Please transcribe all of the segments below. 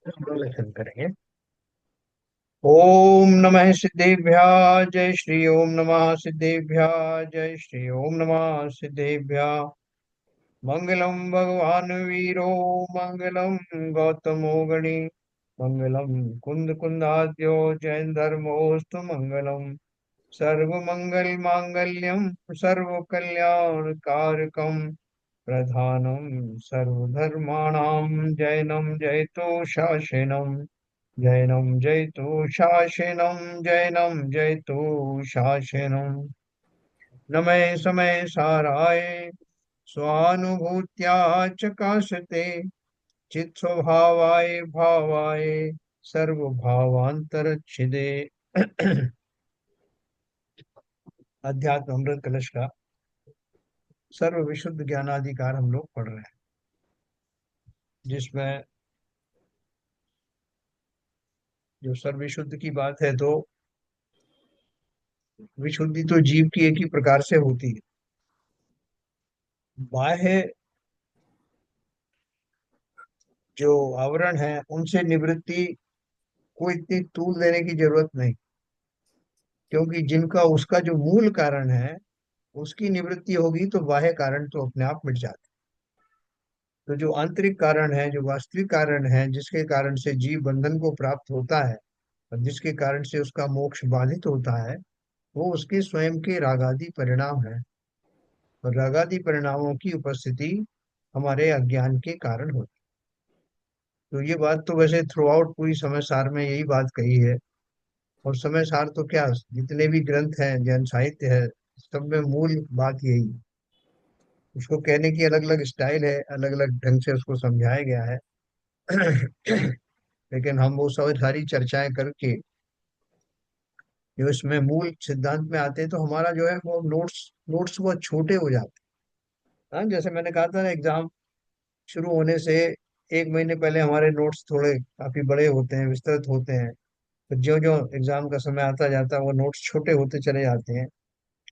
Lesson करेंगे। ओम नमः सिद्धेभ्य जय श्री ओम नमः सिद्धेभ्य जय श्री ओम नमः सिद्धेभ्य। मंगलम भगवान वीरो मंगलम गौतमो गणि मंगलम कुंद कुंदाद्यो जैन धर्मोस्तु मंगलम सर्व मंगल मांगल्यम सर्व कल्याण कारकम प्रधानम सर्वधर्माणां जैनम जयतो शासनम जैनम जयतु शासनम जैनम जयतु शासनम नमः समय साराय स्वानुभूत्या चकाशते चित् स्वभावाय भावाय सर्वभावांतरच्छिदे। अध्यात्म अमृत कलश का सर्व विशुद्ध ज्ञानाधिकार हम लोग पढ़ रहे हैं, जिसमें जो सर्व विशुद्ध की बात है, तो विशुद्धि तो जीव की एक ही प्रकार से होती है। बाह्य जो आवरण है उनसे निवृत्ति को इतनी तूल देने की जरूरत नहीं, क्योंकि जिनका उसका जो मूल कारण है उसकी निवृत्ति होगी तो बाह्य कारण तो अपने आप मिट जाते। तो जो आंतरिक कारण है, जो वास्तविक कारण है, जिसके कारण से जीव बंधन को प्राप्त होता है और जिसके कारण से उसका मोक्ष बाधित होता है, वो उसके स्वयं के रागादि परिणाम है। और रागादि परिणामों की उपस्थिति हमारे अज्ञान के कारण होती है। तो ये बात तो वैसे थ्रू आउट पूरी समय सार में यही बात कही है। और समय सार तो क्या, जितने भी ग्रंथ हैं, जैन साहित्य है, सब में मूल बात यही है। उसको कहने की अलग अलग स्टाइल है, अलग अलग ढंग से उसको समझाया गया है। लेकिन हम वो सब सारी चर्चाएं करके जो इसमें मूल सिद्धांत में आते हैं, तो हमारा जो है वो नोट्स नोट्स बहुत छोटे हो जाते हैं। हाँ, जैसे मैंने कहा था ना, एग्जाम शुरू होने से एक महीने पहले हमारे नोट्स थोड़े काफी बड़े होते हैं, विस्तृत होते हैं। तो जो जो एग्जाम का समय आता जाता है वो नोट्स छोटे होते चले जाते हैं।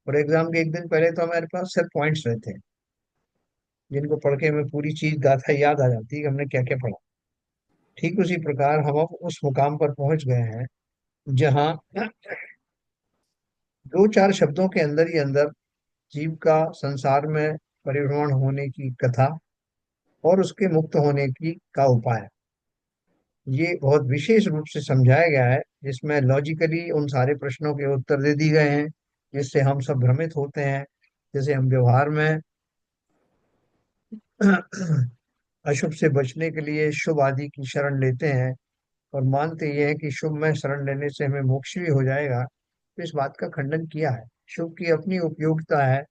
और एग्जाम के एक दिन पहले तो हमारे पास सिर्फ पॉइंट्स रहते हैं, जिनको पढ़ के हमें पूरी चीज गाथा याद आ जाती है कि हमने क्या क्या पढ़ा। ठीक उसी प्रकार हम अब उस मुकाम पर पहुंच गए हैं जहाँ दो चार शब्दों के अंदर ही अंदर जीव का संसार में परिभ्रमण होने की कथा और उसके मुक्त होने की का उपाय, ये बहुत विशेष रूप से समझाया गया है, जिसमें लॉजिकली उन सारे प्रश्नों के उत्तर दे दिए गए हैं, जिससे हम सब भ्रमित होते हैं। जैसे हम व्यवहार में अशुभ से बचने के लिए शुभ आदि की शरण लेते हैं और मानते ये हैं कि शुभ में शरण लेने से हमें मोक्ष भी हो जाएगा, तो इस बात का खंडन किया है। शुभ की अपनी उपयोगिता है,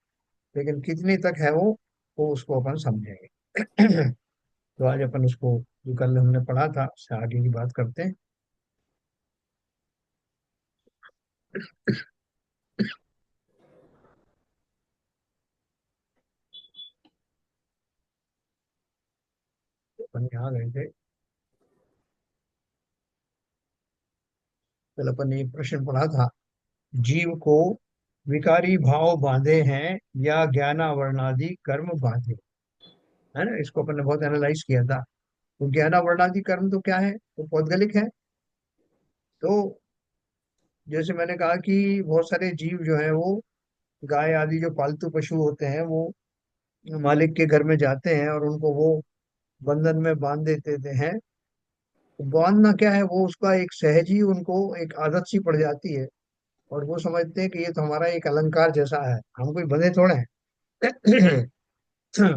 लेकिन कितनी तक है वो उसको अपन समझेंगे। तो आज अपन उसको जो कल हमने पढ़ा था उससे आगे की बात करते हैं। अपन यहाँ गए थे, कल अपन ने एक प्रश्न पढ़ा था, जीव को विकारी भाव बांधे हैं या ज्ञानावरणादि कर्म बांधे। है ना, इसको अपन ने बहुत एनालाइज किया था। तो ज्ञानावरणादि कर्म तो क्या है, तो पौद्गलिक है। तो जैसे मैंने कहा कि बहुत सारे जीव जो हैं वो गाय आदि जो पालतू पशु होते हैं, वो मालिक के घर में जाते हैं और उनको वो बंधन में बांध देते हैं। तो बांधना क्या है, वो उसका एक सहज ही उनको एक आदत सी पड़ जाती है। और वो समझते हैं कि ये तो हमारा एक अलंकार जैसा है, हम कोई बंधे थोड़े हैं।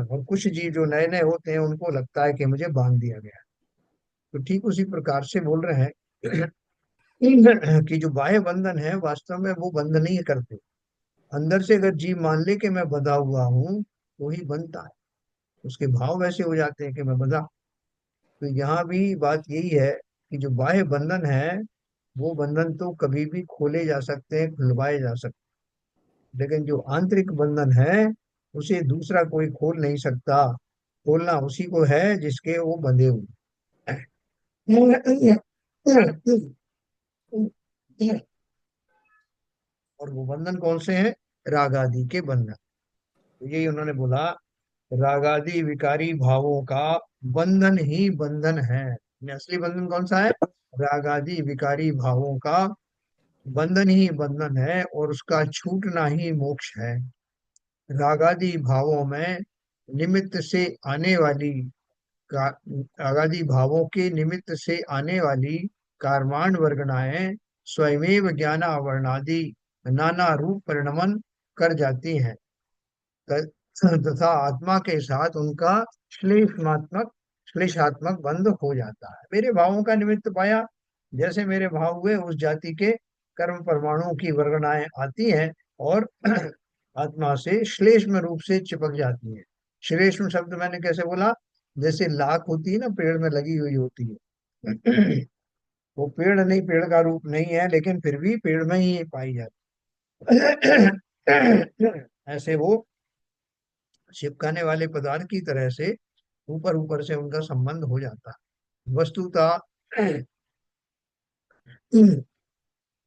और कुछ जीव जो नए नए होते हैं उनको लगता है कि मुझे बांध दिया गया। तो ठीक उसी प्रकार से बोल रहे हैं कि जो बाह्य बंधन है वास्तव में वो बंधन नहीं करते। अंदर से अगर जीव मान ले कि मैं बंधा हुआ हूँ, तो ही बनता है। उसके भाव वैसे हो जाते हैं कि मैं बंधा। तो यहाँ भी बात यही है कि जो बाह्य बंधन है, वो बंधन तो कभी भी खोले जा सकते हैं, खुलवाए जा सकते हैं, लेकिन जो आंतरिक बंधन है उसे दूसरा कोई खोल नहीं सकता। खोलना उसी को है जिसके वो बंधे हुए हैं। और वो बंधन कौन से हैं, रागादि के बंधन। तो यही उन्होंने बोला, रागादि विकारी भावों का बंधन ही बंधन है। असली बंधन कौन सा है? रागादि विकारी भावों का बंधन ही बंधन है, और उसका छूटना ही मोक्ष है। रागादि भावों में निमित्त से आने वाली का रागादि भावों के निमित्त से आने वाली कार्माण वर्गणाएं स्वयमेव ज्ञानावरणादि नाना रूप परिणमन कर जाती हैं, त- तथा आत्मा के साथ उनका श्लेषात्मक श्लेषात्मक बंध हो जाता है। मेरे भावों का निमित्त पाया, जैसे मेरे भाव हुए उस जाति के कर्म परमाणुओं की वर्गणाएं आती हैं और आत्मा से श्लेष्म रूप से चिपक जाती हैं। श्लेष्म शब्द मैंने कैसे बोला? जैसे लाख होती है ना, पेड़ में लगी हुई होती है। वो पेड़ नहीं, पेड़ का रूप नहीं है, लेकिन फिर भी पेड़ में ही पाई जाती है। ऐसे वो चिपकाने वाले पदार्थ की तरह से ऊपर ऊपर से उनका संबंध हो जाता है। वस्तुतः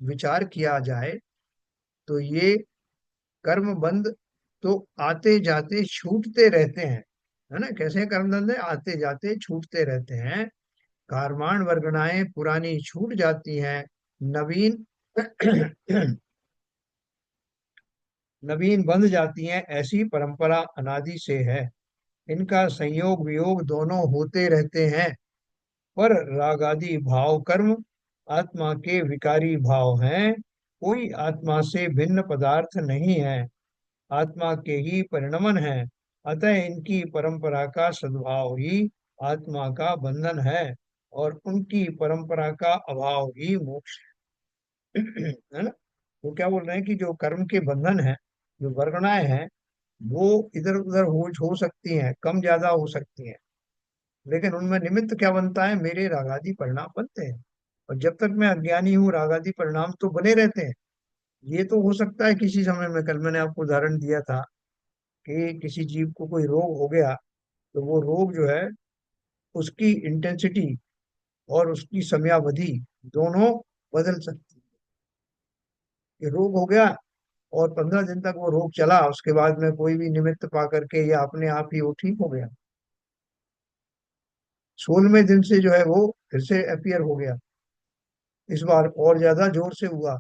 विचार किया जाए तो ये कर्म बंध तो आते जाते छूटते रहते हैं, है ना? कैसे कर्म बंध है? आते जाते छूटते रहते हैं। कार्माण वर्गणाएं पुरानी छूट जाती हैं, नवीन नवीन बंध जाती हैं। ऐसी परंपरा अनादि से है। इनका संयोग वियोग दोनों होते रहते हैं, पर रागादि भाव कर्म आत्मा के विकारी भाव हैं, कोई आत्मा से भिन्न पदार्थ नहीं है, आत्मा के ही परिणमन है। अतः इनकी परंपरा का सद्भाव ही आत्मा का बंधन है, और उनकी परंपरा का अभाव ही मोक्ष है। है ना? वो क्या बोल रहे हैं कि जो कर्म के बंधन है, जो वर्गणाएं हैं, वो इधर उधर हो सकती हैं, कम ज्यादा हो सकती हैं, लेकिन उनमें निमित्त क्या बनता है? मेरे रागादि परिणाम बनते हैं। और जब तक मैं अज्ञानी हूँ, रागादि परिणाम तो बने रहते हैं। ये तो हो सकता है किसी समय में, कल मैंने आपको उदाहरण दिया था कि किसी जीव को कोई रोग हो गया, तो वो रोग जो है, उसकी इंटेंसिटी और उसकी समयावधि दोनों बदल सकती है। ये रोग हो गया और 15 दिन तक वो रोग चला, उसके बाद में कोई भी निमित्त पा करके या अपने आप ही वो ठीक हो गया। 16वें दिन से जो है वो फिर से अपीयर हो गया, इस बार और ज्यादा जोर से हुआ।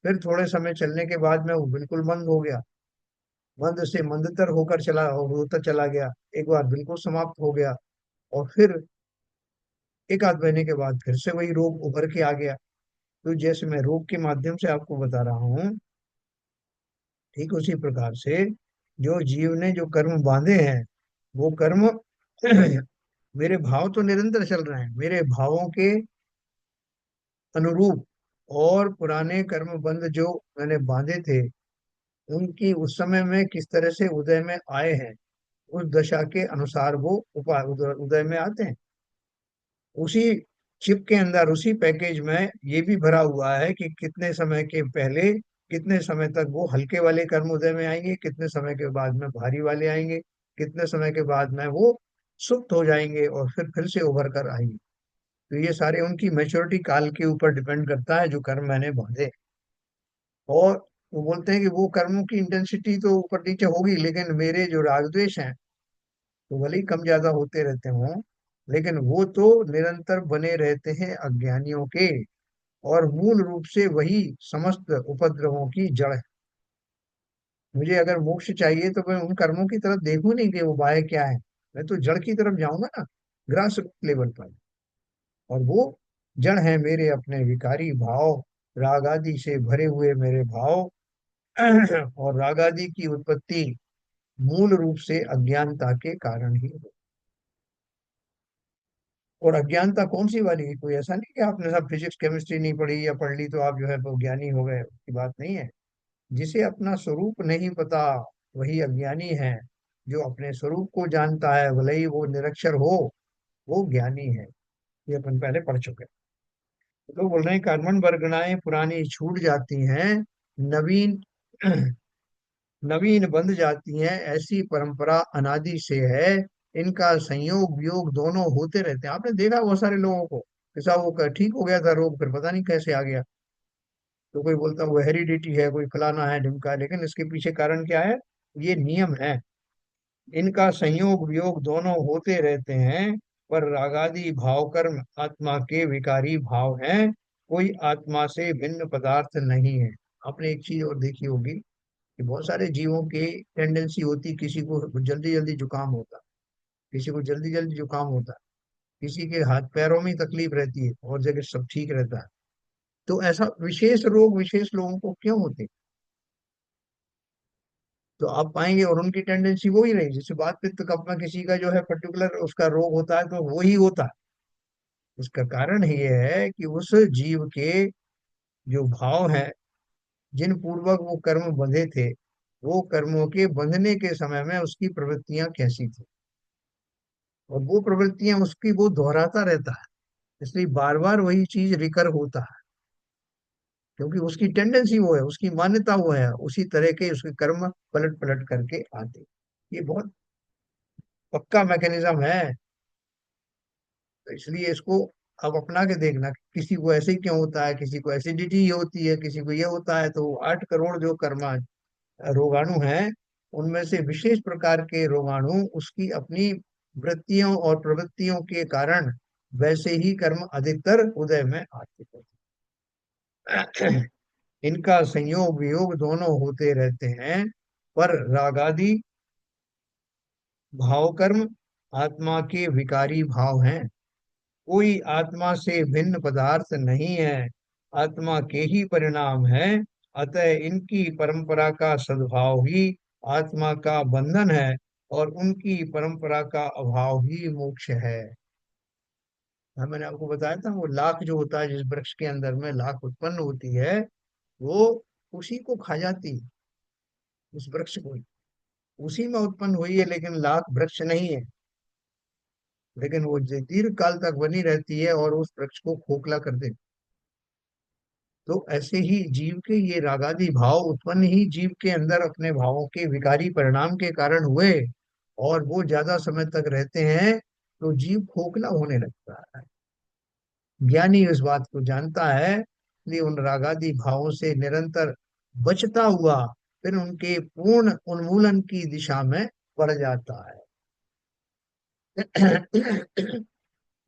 फिर थोड़े समय चलने के बाद में वो बिल्कुल मंद हो गया, मंद से मंदतर होकर होता चला गया, एक बार बिल्कुल समाप्त हो गया। और फिर एक आध महीने के बाद फिर से वही रोग उभर के आ गया। तो जैसे मैं रोग के माध्यम से आपको बता रहा हूँ, ठीक उसी प्रकार से जो जीव ने जो कर्म बांधे हैं, वो कर्म मेरे भाव तो निरंतर चल रहे हैं, मेरे भावों के अनुरूप। और पुराने कर्म बंध जो मैंने बांधे थे, उनकी उस समय में किस तरह से उदय में आए हैं, उस दशा के अनुसार वो उदय में आते हैं। उसी चिप के अंदर, उसी पैकेज में ये भी भरा हुआ है कि कितने समय के पहले, कितने समय तक वो हल्के वाले कर्म उदय में आएंगे, कितने समय के बाद में भारी वाले आएंगे, कितने समय के बाद में वो सुप्त हो जाएंगे और फिर से उभर कर आएंगे। तो ये सारे उनकी मेच्योरिटी काल के ऊपर डिपेंड करता है, जो कर्म मैंने बांधे। और वो बोलते हैं कि वो कर्मों की इंटेंसिटी तो ऊपर नीचे होगी, लेकिन मेरे जो राग द्वेष हैं, तो भले ही कम ज्यादा होते रहते हों, लेकिन वो तो निरंतर बने रहते हैं अज्ञानियों के। और मूल रूप से वही समस्त उपद्रवों की जड़ है। मुझे अगर मोक्ष चाहिए तो मैं उन कर्मों की तरफ देखूं नहीं कि वो बाय क्या है, मैं तो जड़ की तरफ जाऊंगा ना, ग्रास लेवल पर। और वो जड़ है मेरे अपने विकारी भाव, राग आदि से भरे हुए मेरे भाव। और राग आदि की उत्पत्ति मूल रूप से अज्ञानता के कारण ही हुई। और अज्ञानता कौन सी वाली है? कोई ऐसा नहीं कि आपने सब फिजिक्स केमिस्ट्री नहीं पढ़ी या पढ़ ली तो आप जो है वो ज्ञानी हो गए, की बात नहीं है। जिसे अपना स्वरूप नहीं पता, वही अज्ञानी है। जो अपने स्वरूप को जानता है, भले ही वो निरक्षर हो, वो ज्ञानी है। ये अपन पहले पढ़ चुके हैं। तो बोल रहे हैं कर्मण वर्गणाएं पुरानी छूट जाती हैं, नवीन नवीन बंध जाती हैं। ऐसी परंपरा अनादि से है। इनका संयोग वियोग दोनों होते रहते हैं। आपने देखा बहुत सारे लोगों को, जैसा वो ठीक हो गया था रोग, फिर पता नहीं कैसे आ गया। तो कोई बोलता है वो हेरिडिटी है, कोई फलाना है ढिमका है, लेकिन इसके पीछे कारण क्या है? ये नियम है। इनका संयोग वियोग दोनों होते रहते हैं, पर रागादि भाव कर्म आत्मा के विकारी भाव हैं, कोई आत्मा से भिन्न पदार्थ नहीं है। आपने एक चीज और देखी होगी कि बहुत सारे जीवों की टेंडेंसी होती, किसी को जल्दी जल्दी जुकाम होता, किसी को जल्दी जल्दी जुकाम होता, किसी के हाथ पैरों में तकलीफ रहती है और जगह सब ठीक रहता है। तो ऐसा विशेष रोग विशेष लोगों को क्यों होते हैं? तो आप पाएंगे, और उनकी टेंडेंसी वो ही रही, जैसे बात पित्त कफ में किसी का जो है पर्टिकुलर उसका रोग होता है तो वो ही होता है। इसका कारण ये है कि उस जीव के जो भाव हैं, जिन पूर्वक वो कर्म बंधे थे, वो कर्मों के बंधने के समय में उसकी प्रवृत्तियां कैसी थी, और वो प्रवृत्तियां उसकी वो दोहराता रहता है, इसलिए बार बार वही चीज रिकर होता है, क्योंकि उसकी टेंडेंसी वो है, उसकी मान्यता वो है, उसी तरह के उसके कर्म पलट पलट करके आते। ये बहुत पक्का मैकेनिज्म है। तो इसलिए इसको अब अपना के देखना कि किसी को ऐसे ही क्यों होता है, किसी को एसिडिटी होती है, किसी को ये होता है, तो 8 करोड़ जो कर्मा रोगाणु हैं, उनमें से विशेष प्रकार के रोगाणु उसकी अपनी वृत्तियों और प्रवृत्तियों के कारण वैसे ही कर्म अधिकतर उदय में आते हैं। इनका संयोग वियोग दोनों होते रहते हैं, पर रागादि भाव कर्म आत्मा के विकारी भाव हैं, कोई आत्मा से भिन्न पदार्थ नहीं है, आत्मा के ही परिणाम है। अतः इनकी परंपरा का सद्भाव ही आत्मा का बंधन है, और उनकी परंपरा का अभाव ही मोक्ष है। मैंने आपको बताया था, वो लाख जो होता है, जिस वृक्ष के अंदर में लाख उत्पन्न होती है, वो उसी को खा जाती है, उस वृक्ष को ही। उसी में उत्पन्न हुई है, लेकिन लाख वृक्ष नहीं है, लेकिन वो दीर्घ काल तक बनी रहती है और उस वृक्ष को खोखला कर देती। तो ऐसे ही जीव के ये रागादि भाव उत्पन्न ही जीव के अंदर अपने भावों के विकारी परिणाम के कारण हुए, और वो ज्यादा समय तक रहते हैं तो जीव खोखला होने लगता है। ज्ञानी इस बात को जानता है, इसलिए उन रागादि भावों से निरंतर बचता हुआ फिर उनके पूर्ण उन्मूलन की दिशा में बढ़ जाता है।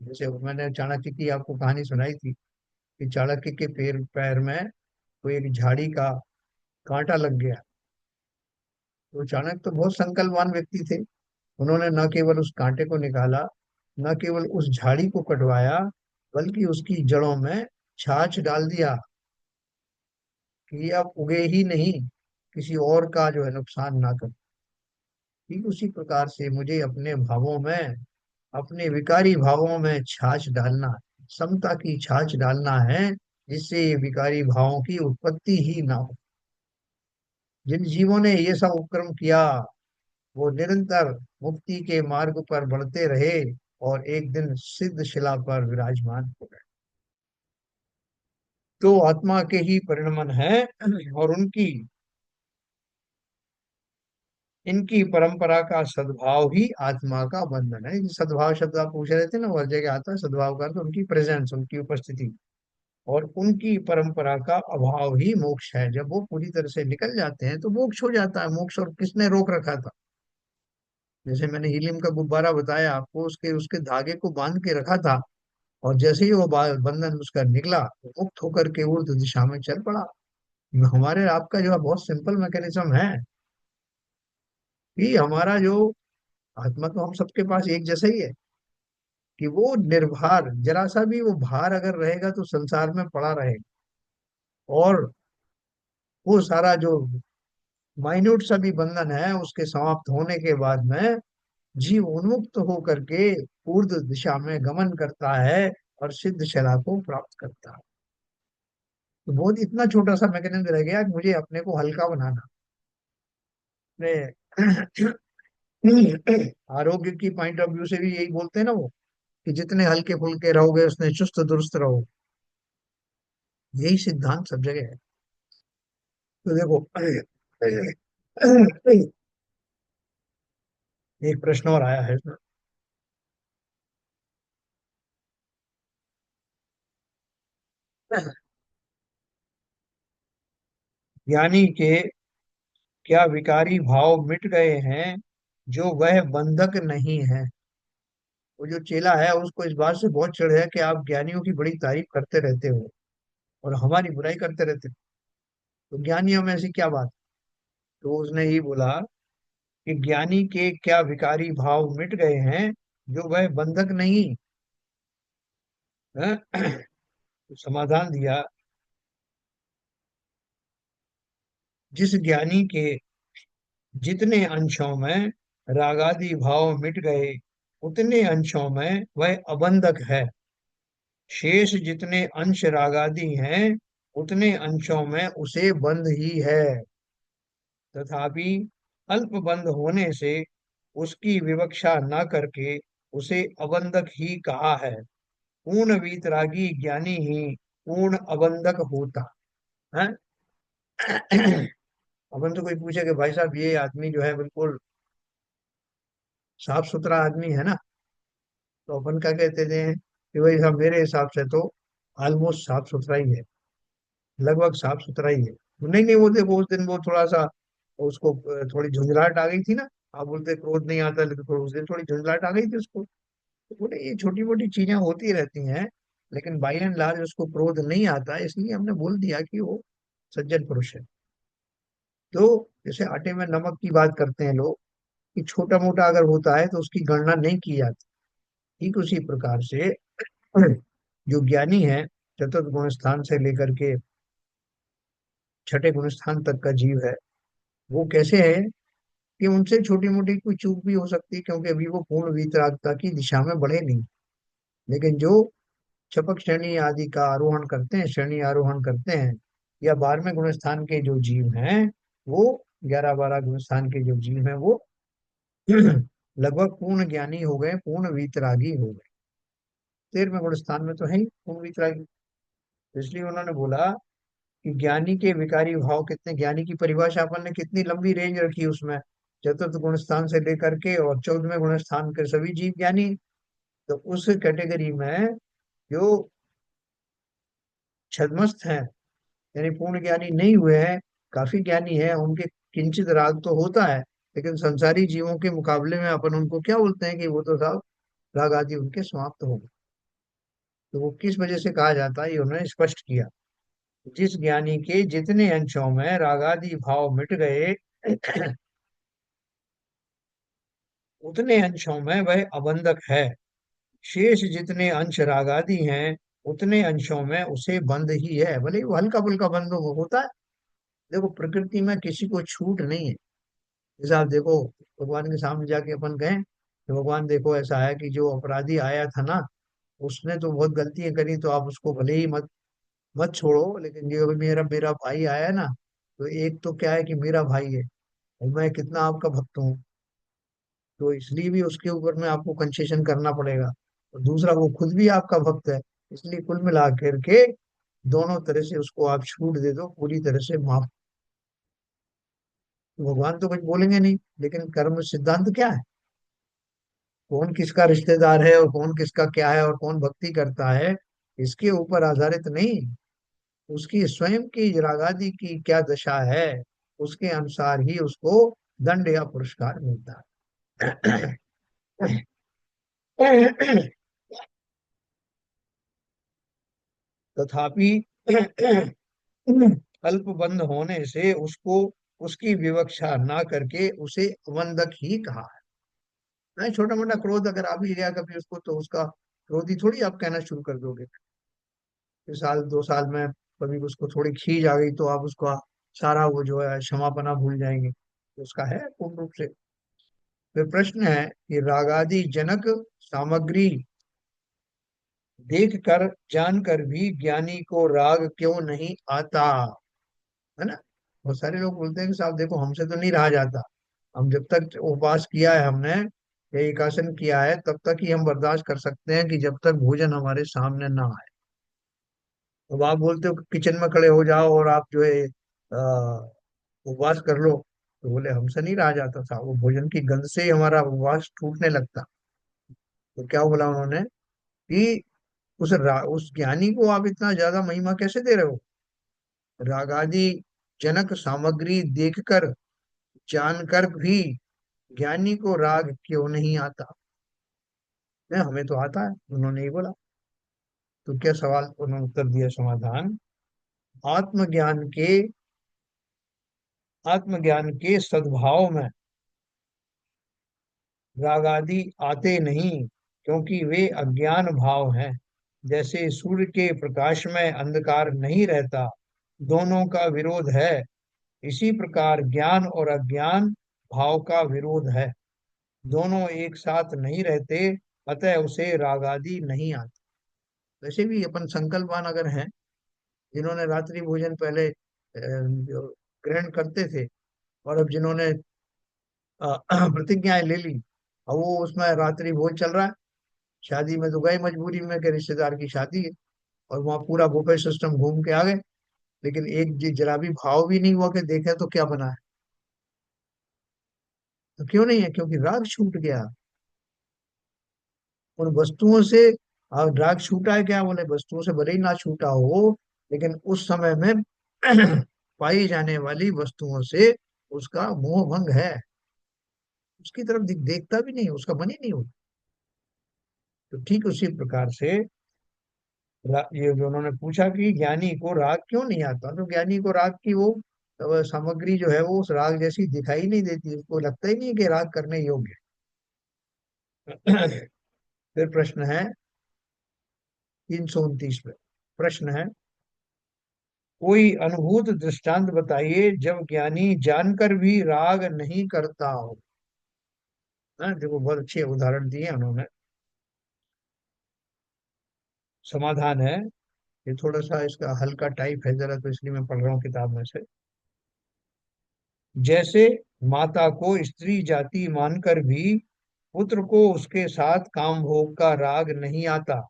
जैसे मैंने चाणक्य की आपको कहानी सुनाई थी कि चाणक्य के पैर पैर में कोई एक झाड़ी का कांटा लग गया। तो चाणक्य तो बहुत संकल्पवान व्यक्ति थे, उन्होंने न केवल उस कांटे को निकाला, न केवल उस झाड़ी को कटवाया, बल्कि उसकी जड़ों में छाछ डाल दिया कि ये अब उगे ही नहीं, किसी और का जो है नुकसान ना कर। ठीक उसी प्रकार से मुझे अपने भावों में, अपने विकारी भावों में छाछ डालना, समता की छाछ डालना है, जिससे ये विकारी भावों की उत्पत्ति ही ना हो। जिन जीवों ने ये सब उपक्रम किया, वो निरंतर मुक्ति के मार्ग पर बढ़ते रहे, और एक दिन सिद्ध शिला पर विराजमान हो गए। तो आत्मा के ही परिणमन है, और उनकी इनकी परंपरा का सद्भाव ही आत्मा का बंधन है। सद्भाव शब्द आप पूछ रहे थे ना, वो हर जगह आता है। सद्भाव का अर्थ उनकी प्रेजेंस, उनकी उपस्थिति, और उनकी परंपरा का अभाव ही मोक्ष है। जब वो पूरी तरह से निकल जाते हैं तो मोक्ष हो जाता है। मोक्ष और किसने रोक रखा था? जैसे मैंने हीलियम का गुब्बारा बताया आपको, उसके उसके धागे को बांध के रखा था, और जैसे ही वो बंधन उसका निकला, तो मुक्त होकर के ऊर्ध्व दिशा में चल पड़ा। हमारे आपका जो है बहुत सिंपल मैकेनिज्म है कि हमारा जो आत्मा, तो हम सबके पास एक जैसा ही है, कि वो निर्भर, जरा सा भी वो भार अगर रहेगा तो संसार में पड़ा रहेगा, और वो सारा जो माइन्यूट सा भी बंधन है, उसके समाप्त होने के बाद में जीव उन्मुक्त होकर के ऊर्ध्व दिशा में गमन करता है, और सिद्ध शला को प्राप्त करता है। तो बहुत इतना छोटा सा मैकेनिज्म रह गया कि मुझे अपने को हल्का बनाना, अपने आरोग्य की पॉइंट ऑफ व्यू से भी यही बोलते हैं ना वो, कि जितने हल्के फुल्के रहोगे उतने चुस्त दुरुस्त रहो। यही सिद्धांत सब जगह है। तो देखो, एक प्रश्न और आया है इसमें। ज्ञानी के क्या विकारी भाव मिट गए हैं, जो वह बंधक नहीं है? वो जो चेला है उसको इस बात से बहुत चिढ़ है कि आप ज्ञानियों की बड़ी तारीफ करते रहते हो और हमारी बुराई करते रहते हो, तो ज्ञानियों में ऐसी क्या बात। तो उसने ही बोला कि ज्ञानी के क्या विकारी भाव मिट गए हैं, जो वह बंधक नहीं है। तो समाधान दिया, जिस ज्ञानी के जितने अंशों में रागादि भाव मिट गए, उतने अंशों में वह अबंधक है। शेष जितने अंश रागादि हैं, उतने अंशों में उसे बंध ही है। तथापि अल्प बंध होने से उसकी विवक्षा न करके उसे अबंधक ही कहा है। पूर्ण वीतरागी ज्ञानी ही पूर्ण अबंधक होता है। अपन तो कोई पूछे कि भाई साहब ये आदमी जो है बिल्कुल साफ सुथरा आदमी है ना, तो अपन क्या कहते थे कि भाई साहब मेरे हिसाब से तो ऑलमोस्ट साफ सुथरा ही है, लगभग साफ सुथरा ही है। नहीं नहीं, वो देखो उस दिन वो थोड़ा सा उसको थोड़ी झुंझलाहट आ गई थी ना। आप बोलते क्रोध नहीं आता, लेकिन उस दिन थोड़ी झुंझलाहट आ गई थी उसको। तो बोले ये छोटी मोटी चीजें होती रहती हैं, लेकिन बाई एंड लार्ज उसको क्रोध नहीं आता, इसलिए हमने बोल दिया कि वो सज्जन पुरुष है। तो जैसे आटे में नमक की बात करते हैं लोग, कि छोटा मोटा अगर होता है तो उसकी गणना नहीं की जाती, ठीक उसी प्रकार से जो ज्ञानी है, चतुर्थ गुण स्थान से लेकर के छठे गुण स्थान तक का जीव है, वो कैसे है कि उनसे छोटी मोटी कोई चूक भी हो सकती है, क्योंकि अभी वो पूर्ण वितरागता की दिशा में बढ़े नहीं। लेकिन जो छपक श्रेणी आदि का आरोहण करते हैं, श्रेणी आरोहण करते हैं, या 12वें गुण स्थान के जो जीव हैं, वो 11-12 गुण स्थान के जो जीव हैं वो लगभग पूर्ण ज्ञानी हो गए, पूर्ण वीतरागी हो गए। 13वें गुण स्थान में तो है ही पूर्ण वीतरागी। तो इसलिए उन्होंने बोला कि ज्ञानी के विकारी भाव कितने, ज्ञानी की परिभाषा अपन ने कितनी लंबी रेंज रखी उसमें, चतुर्थ गुण स्थान से लेकर के और 14वें गुण स्थान के सभी जीव ज्ञानी। तो उस कैटेगरी में जो छद्मस्त हैं, यानी पूर्ण ज्ञानी नहीं हुए हैं, काफी ज्ञानी है, उनके किंचित राग तो होता है, लेकिन संसारी जीवों के मुकाबले में अपन उनको क्या बोलते हैं कि वो तो साहब राग आदि उनके समाप्त हो गए। तो वो किस वजह से कहा जाता है ये उन्होंने स्पष्ट किया। जिस ज्ञानी के जितने अंशों में रागादि भाव मिट गए, उतने अंशों में वह अबंधक है। शेष जितने अंश रागादि हैं, उतने अंशों में उसे बंध ही है, भले ही वो हल्का फुल्का बंध होता है। देखो प्रकृति में किसी को छूट नहीं है। जैसे आप देखो, भगवान के सामने जाके अपन कहें कि भगवान देखो ऐसा है कि जो अपराधी आया था ना, उसने तो बहुत गलतियां करी, तो आप उसको भले ही मत मत छोड़ो, लेकिन जो अभी मेरा मेरा भाई आया है ना, तो एक तो क्या है कि मेरा भाई है और मैं कितना आपका भक्त हूँ, तो इसलिए भी उसके ऊपर में आपको कंसेशन करना पड़ेगा। और दूसरा वो खुद भी आपका भक्त है, इसलिए कुल मिला करके दोनों तरह से उसको आप छूट दे दो, पूरी तरह से माफ। भगवान तो कुछ बोलेंगे नहीं, लेकिन कर्म सिद्धांत क्या है, कौन किसका रिश्तेदार है और कौन किसका क्या है और कौन भक्ति करता है, इसके ऊपर आधारित नहीं, उसकी स्वयं की रागादि की क्या दशा है, उसके अनुसार ही उसको दंड या पुरस्कार मिलता है। तथापि अल्पबंध होने से उसको उसकी विवक्षा ना करके उसे अबंधक ही कहा है। नहीं, छोटा मोटा क्रोध अगर आ भी गया कभी उसको, तो उसका क्रोधी थोड़ी आप कहना शुरू कर दोगे। फिर साल 2 साल में कभी उसको थोड़ी खींच आ गई तो आप उसका सारा वो जो है क्षमापना भूल जाएंगे, तो उसका है पूर्ण रूप से। फिर प्रश्न है कि रागादि जनक सामग्री देख कर जानकर भी ज्ञानी को राग क्यों नहीं आता, है ना। बहुत सारे लोग बोलते हैं कि साहब देखो हमसे तो नहीं रहा जाता, हम जब तक उपवास किया है हमने या एकासन किया है तब तक ही हम बर्दाश्त कर सकते हैं, कि जब तक भोजन हमारे सामने ना आए। अब आप बोलते हो कि किचन में खड़े हो जाओ और आप जो है उपवास कर लो, तो बोले हमसे नहीं रहा जाता था, वो भोजन की गंध से ही हमारा उपवास टूटने लगता। तो क्या बोला उन्होंने कि उस ज्ञानी को आप इतना ज्यादा महिमा कैसे दे रहे हो, रागादि जनक सामग्री देखकर जानकर भी ज्ञानी को राग क्यों नहीं आता। नहीं, हमें तो आता है, उन्होंने ही बोला। तो क्या सवाल, उन्होंने उत्तर दिया, समाधान, आत्मज्ञान के आत्मज्ञान के सद्भाव में राग आदि आते नहीं, क्योंकि वे अज्ञान भाव हैं। जैसे सूर्य के प्रकाश में अंधकार नहीं रहता, दोनों का विरोध है, इसी प्रकार ज्ञान और अज्ञान भाव का विरोध है, दोनों एक साथ नहीं रहते, अतः उसे राग आदि नहीं आता। वैसे भी अपन संकल्पवान अगर हैं, जिन्होंने रात्रि भोजन पहले जो ग्रहण करते थे, और अब जिन्होंने प्रतिज्ञाएं ले ली, अब वो उसमें रात्रि भोज चल रहा है। शादी में तो गए मजबूरी में, कि रिश्तेदार की शादी है, और वहाँ पूरा बुफे सिस्टम घूम के आ गए, लेकिन एक जरा भी भाव भी नहीं हुआ कि देखें तो क्या बना है। तो क्यों नहीं है? क्योंकि राग छूट गया उन वस्तुओं से। और राग छूटा है क्या? बोले वस्तुओं से भले ही ना छूटा हो, लेकिन उस समय में पाई जाने वाली वस्तुओं से उसका मोह भंग है, उसकी तरफ देखता भी नहीं, उसका मन ही नहीं होता। तो ठीक उसी प्रकार से ये जो उन्होंने पूछा कि ज्ञानी को राग क्यों नहीं आता, तो ज्ञानी को राग की वो सामग्री जो है वो उस राग जैसी दिखाई नहीं देती, उसको लगता ही नहीं है कि राग करने योग्य है। फिर प्रश्न है 329 में। प्रश्न है, कोई अनुभूत दृष्टांत बताइए जब ज्ञानी जानकर भी राग नहीं करता हो। देखो, बहुत अच्छे उदाहरण दिए उन्होंने। समाधान है, ये थोड़ा सा इसका हल्का टाइप है जरा, तो इसलिए मैं पढ़ रहा हूँ किताब में से। जैसे माता को स्त्री जाति मानकर भी पुत्र को उसके साथ काम भोग का राग नहीं आता,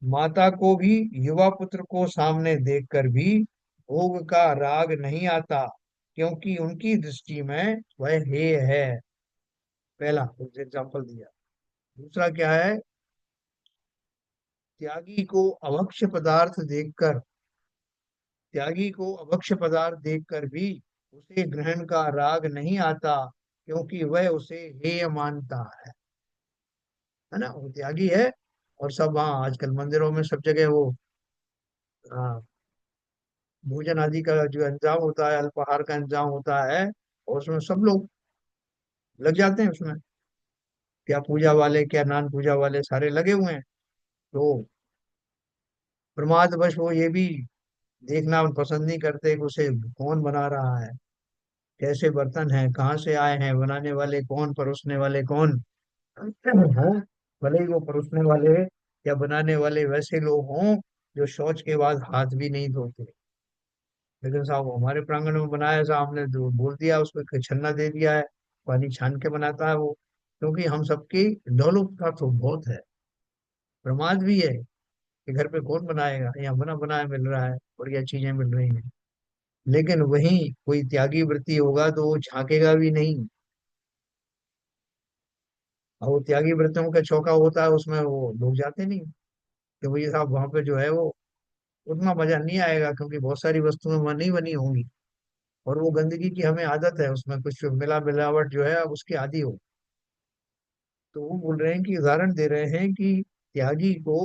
माता को भी युवा पुत्र को सामने देखकर भी भोग का राग नहीं आता, क्योंकि उनकी दृष्टि में वह हेय है। पहला एग्जाम्पल दिया। दूसरा क्या है? त्यागी को अभक्ष्य पदार्थ देखकर त्यागी को अभक्ष्य पदार्थ देखकर भी उसे ग्रहण का राग नहीं आता, क्योंकि वह उसे हेय मानता है ना। वो त्यागी है, और सब, हाँ, आजकल मंदिरों में सब जगह वो हाँ, भोजन आदि का जो इंतजाम होता है, अल्पाहार का इंतजाम होता है, और उसमें सब लोग लग जाते हैं उसमें। क्या पूजा वाले, क्या नान पूजा वाले, सारे लगे हुए हैं। तो प्रमादवश वो ये भी देखना पसंद नहीं करते कि उसे कौन बना रहा है, कैसे बर्तन है, कहाँ से आए हैं, बनाने वाले कौन, परोसने वाले कौन। हाँ, भले ही वो परोसने वाले या बनाने वाले वैसे लोग हों जो शौच के बाद हाथ भी नहीं धोते, लेकिन साहब हमारे प्रांगण में बनाया, साहब हमने जो बोल दिया, उसको छन्ना दे दिया है, पानी छान के बनाता है वो। क्योंकि हम सबकी दौलत तो बहुत है, प्रमाद भी है कि घर पे कौन बनाएगा, यहाँ बना बनाया मिल रहा है, बढ़िया चीजें मिल रही हैं। लेकिन वहीं कोई त्यागी वृत्ति होगा तो वो झांकेगा भी नहीं। और वो त्यागी वृत्तियों का चौका होता है, उसमें वो लोग जाते नहीं, कि भैया साहब वहां पे जो है वो उतना मजा नहीं आएगा, क्योंकि बहुत सारी वस्तुएं वहां नहीं बनी होंगी, और वो गंदगी की हमें आदत है, उसमें कुछ मिलावट जो है, अब उसकी आदी हो। तो वो बोल रहे हैं कि उदाहरण दे रहे हैं कि त्यागी को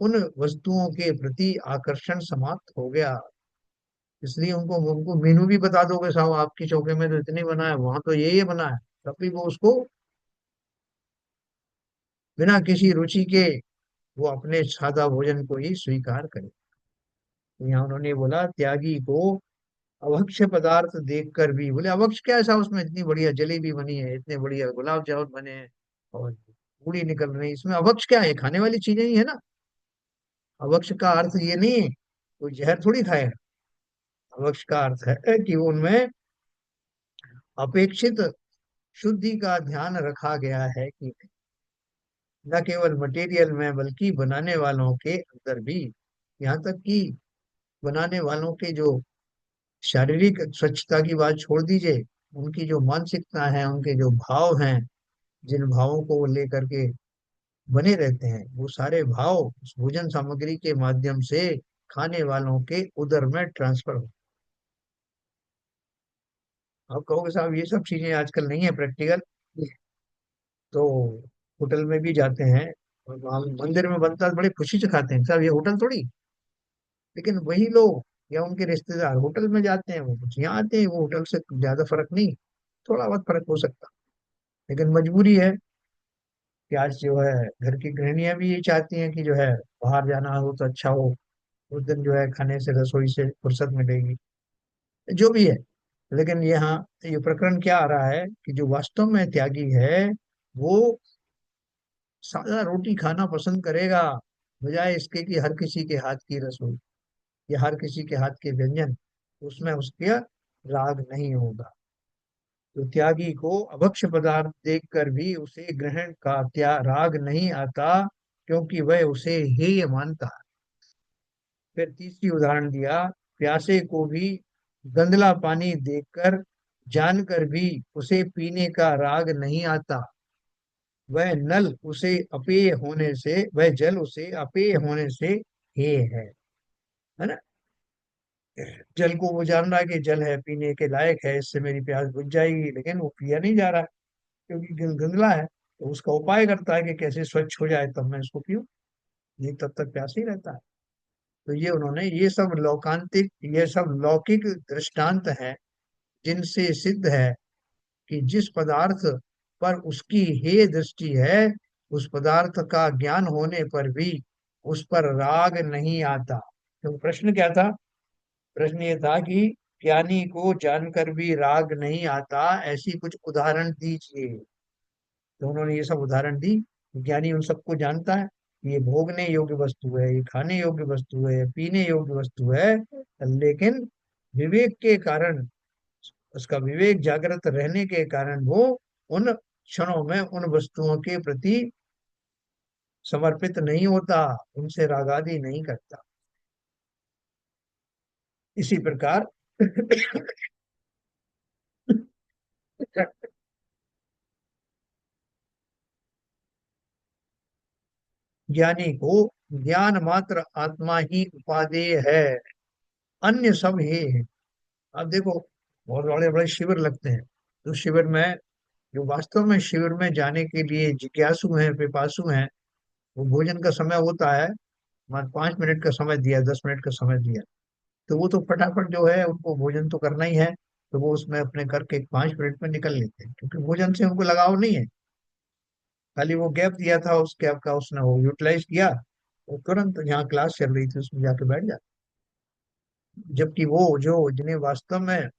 उन वस्तुओं के प्रति आकर्षण समाप्त हो गया, इसलिए उनको उनको मेनू भी बता दोगे, साहब आपकी चौके में तो इतनी बना है, वहां तो ये बना है, तब भी वो उसको बिना किसी रुचि के वो अपने सादा भोजन को ही स्वीकार करे। तो यहाँ उन्होंने बोला, त्यागी को अभक्ष्य पदार्थ देखकर भी, बोले अभक्ष्य क्या ऐसा उसमें, इतनी बढ़िया जलेबी बनी है, इतने बढ़िया गुलाब जामुन बने हैं, और पूरी निकल रही है, इसमें अभक्ष्य क्या है? खाने वाली चीजें ही है ना। अभक्ष्य का अर्थ ये नहीं है कोई जहर थोड़ी खाएगा। अभक्ष्य का अर्थ है कि उनमें अपेक्षित शुद्धि का ध्यान रखा गया है, कि न केवल मटेरियल में बल्कि बनाने वालों के अंदर भी, यहाँ तक कि बनाने वालों के जो शारीरिक स्वच्छता की बात छोड़ दीजिए, उनकी जो मानसिकता है, उनके जो भाव हैं, जिन भावों को वो लेकर के बने रहते हैं, वो सारे भाव उस भोजन सामग्री के माध्यम से खाने वालों के उदर में ट्रांसफर हो। आप कहोगे साहब ये सब चीजें आजकल नहीं है प्रैक्टिकल, तो होटल में भी जाते हैं और वहाँ मंदिर में बनता है तो बड़े खुशी से खाते हैं, साहब ये होटल थोड़ी। लेकिन वही लोग या उनके रिश्तेदार होटल में जाते हैं, वो कुछ यहाँ आते हैं, वो होटल से ज्यादा फर्क नहीं, थोड़ा बहुत फर्क हो सकता, लेकिन मजबूरी है कि आज जो है घर की गृहिणियां भी ये चाहती हैं कि जो है बाहर जाना हो तो अच्छा हो, उस दिन जो है खाने से रसोई से फुर्सत मिलेगी, जो भी है। लेकिन यहाँ ये प्रकरण क्या आ रहा है कि जो वास्तव में त्यागी है वो सादा रोटी खाना पसंद करेगा, बजाय इसके कि हर किसी के हाथ की रसोई या हर किसी के हाथ के व्यंजन, उसमें उसका राग नहीं होगा। तो त्यागी को अभक्ष्य पदार्थ देखकर भी उसे ग्रहण का राग नहीं आता, क्योंकि वह उसे हेय मानता है। फिर तीसरी उदाहरण दिया, प्यासे को भी गंदला पानी देखकर जानकर भी उसे पीने का राग नहीं आता, वह जल उसे अपेय होने से हेय है ना। जल को वो जान रहा है कि जल है, पीने के लायक है, इससे मेरी प्यास बुझ जाएगी, लेकिन वो पिया नहीं जा रहा है क्योंकि गंदला है। तो उसका उपाय करता है कि कैसे स्वच्छ हो जाए तब मैं इसको पीऊं, नहीं तब तक प्यास ही रहता है। तो ये उन्होंने ये सब लौकिक दृष्टांत हैं जिनसे सिद्ध है कि जिस पदार्थ पर उसकी हेय दृष्टि है, उस पदार्थ का ज्ञान होने पर भी उस पर राग नहीं आता। तो प्रश्न क्या था? प्रश्न ये था कि ज्ञानी को जानकर भी राग नहीं आता, ऐसी कुछ उदाहरण दीजिए। तो उन्होंने ये सब उदाहरण दी। ज्ञानी उन सबको जानता है, ये भोगने योग्य वस्तु है, ये खाने योग्य वस्तु है, ये पीने योग्य वस्तु है, लेकिन विवेक के कारण, उसका विवेक जागृत रहने के कारण वो उन क्षणों में उन वस्तुओं के प्रति समर्पित नहीं होता, उनसे रागादि नहीं करता। इसी प्रकार ज्ञानी को ज्ञान मात्र आत्मा ही उपादेय है, अन्य सब हे है। अब देखो, बहुत बड़े बड़े शिविर लगते हैं, तो शिविर में जो वास्तव में शिविर में जाने के लिए जिज्ञासु हैं, पिपासु हैं, वो भोजन का समय होता है, मान 5 मिनट का समय दिया, 10 मिनट का समय दिया, तो वो तो फटाफट जो है उनको भोजन तो करना ही है, तो वो उसमें अपने करके 5 मिनट में निकल लेते हैं, क्योंकि भोजन से उनको लगाव नहीं है। खाली वो गैप दिया था, उस गैप का उसने वो यूटिलाइज किया, वो तुरंत जहाँ क्लास चल रही थी उसमें जाके बैठ जाता। जबकि वो जो जिन्हें वास्तव में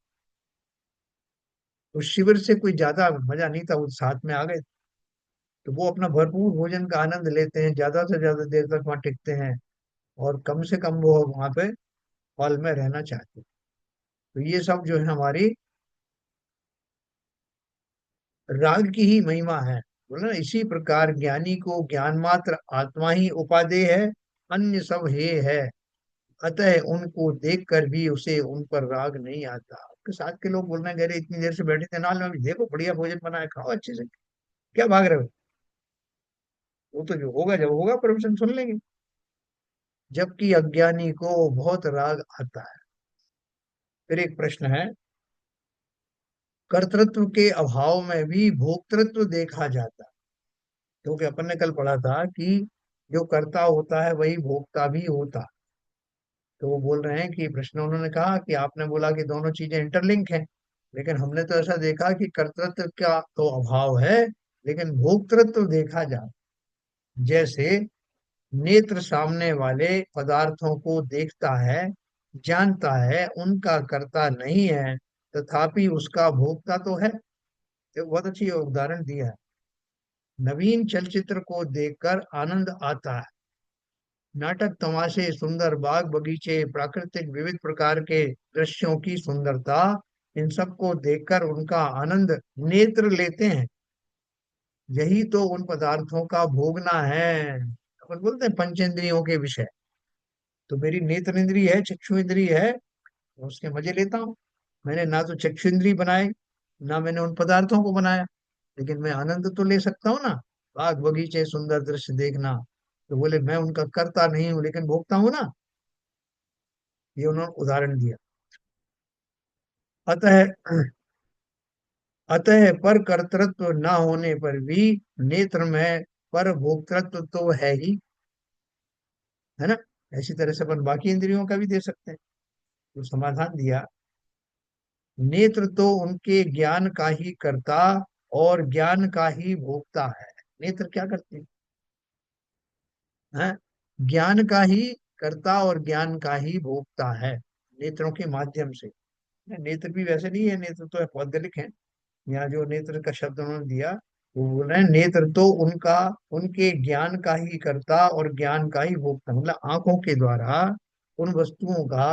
उस शिविर से कोई ज्यादा मजा नहीं था, वो साथ में आ गए, तो वो अपना भरपूर भोजन का आनंद लेते हैं, ज्यादा से ज्यादा देर तक वहां टिकते हैं, और कम से कम वो वहां पे हॉल में रहना चाहते हैं। तो ये सब जो है हमारी राग की ही महिमा है। बोला ना, इसी प्रकार ज्ञानी को ज्ञान मात्र आत्मा ही उपादेय है, अन्य सब हे है, अतः उनको देख कर भी उसे उन पर राग नहीं आता। आपके साथ के लोग बोलने गए, इतनी देर से बैठे थे नाल में, अभी देखो बढ़िया भोजन बनाया, खाओ अच्छे से, क्या भाग रहे हो? वो तो जो होगा, जब होगा परमिशन सुन लेंगे। जबकि अज्ञानी को बहुत राग आता है। फिर एक प्रश्न है, कर्तृत्व के अभाव में भी भोक्तृत्व देखा जाता है। क्योंकि अपन ने कल पढ़ा था कि जो कर्ता होता है वही भोक्ता भी होता है। तो वो बोल रहे हैं कि प्रश्न उन्होंने कहा कि आपने बोला कि दोनों चीजें इंटरलिंक हैं, लेकिन हमने तो ऐसा देखा कि कर्तृत्व का तो अभाव है, लेकिन भोक्तृत्व देखा जाता। जैसे नेत्र सामने वाले पदार्थों को देखता है, जानता है उनका कर्ता नहीं है, तथापि उसका भोक्ता तो है। एक बहुत अच्छी उदाहरण दिया है। नवीन चलचित्र को देखकर आनंद आता है, नाटक, तमाशे, सुंदर बाग बगीचे, प्राकृतिक विविध प्रकार के दृश्यों की सुंदरता, इन सब को देखकर उनका आनंद नेत्र लेते हैं। यही तो उन पदार्थों का भोगना है। अपन बोलते हैं पंचेंद्रियों के विषय, तो मेरी नेत्र इंद्री है, चक्षु इंद्री है, तो उसके मजे लेता हूँ। मैंने ना तो चक्षु इंद्री बनाई, ना मैंने उन पदार्थों को बनाया, लेकिन मैं आनंद तो ले सकता हूँ ना, बाग बगीचे सुंदर दृश्य देखना। तो बोले मैं उनका करता नहीं हूँ लेकिन भोगता हूँ ना। ये उन्होंने उदाहरण दिया। अतः अतः पर कर्तृत्व न होने पर भी नेत्र में पर भोक्तृत्व तो है ही, है ना। ऐसी तरह से अपन बाकी इंद्रियों का भी दे सकते हैं। तो समाधान दिया, नेत्र तो उनके ज्ञान का ही कर्ता और ज्ञान का ही भोक्ता है। नेत्र क्या करते हैं? ज्ञान का ही कर्ता और ज्ञान का ही भोक्ता है, नेत्रों के माध्यम से। नेत्र भी वैसे नहीं है, नेत्र तो पौद्गलिक है। यहाँ जो नेत्र का शब्द उन्होंने दिया, वो बोल रहे हैं नेत्र तो उनका, उनके ज्ञान का ही कर्ता और ज्ञान का ही भोक्ता, मतलब आंखों के द्वारा उन वस्तुओं का,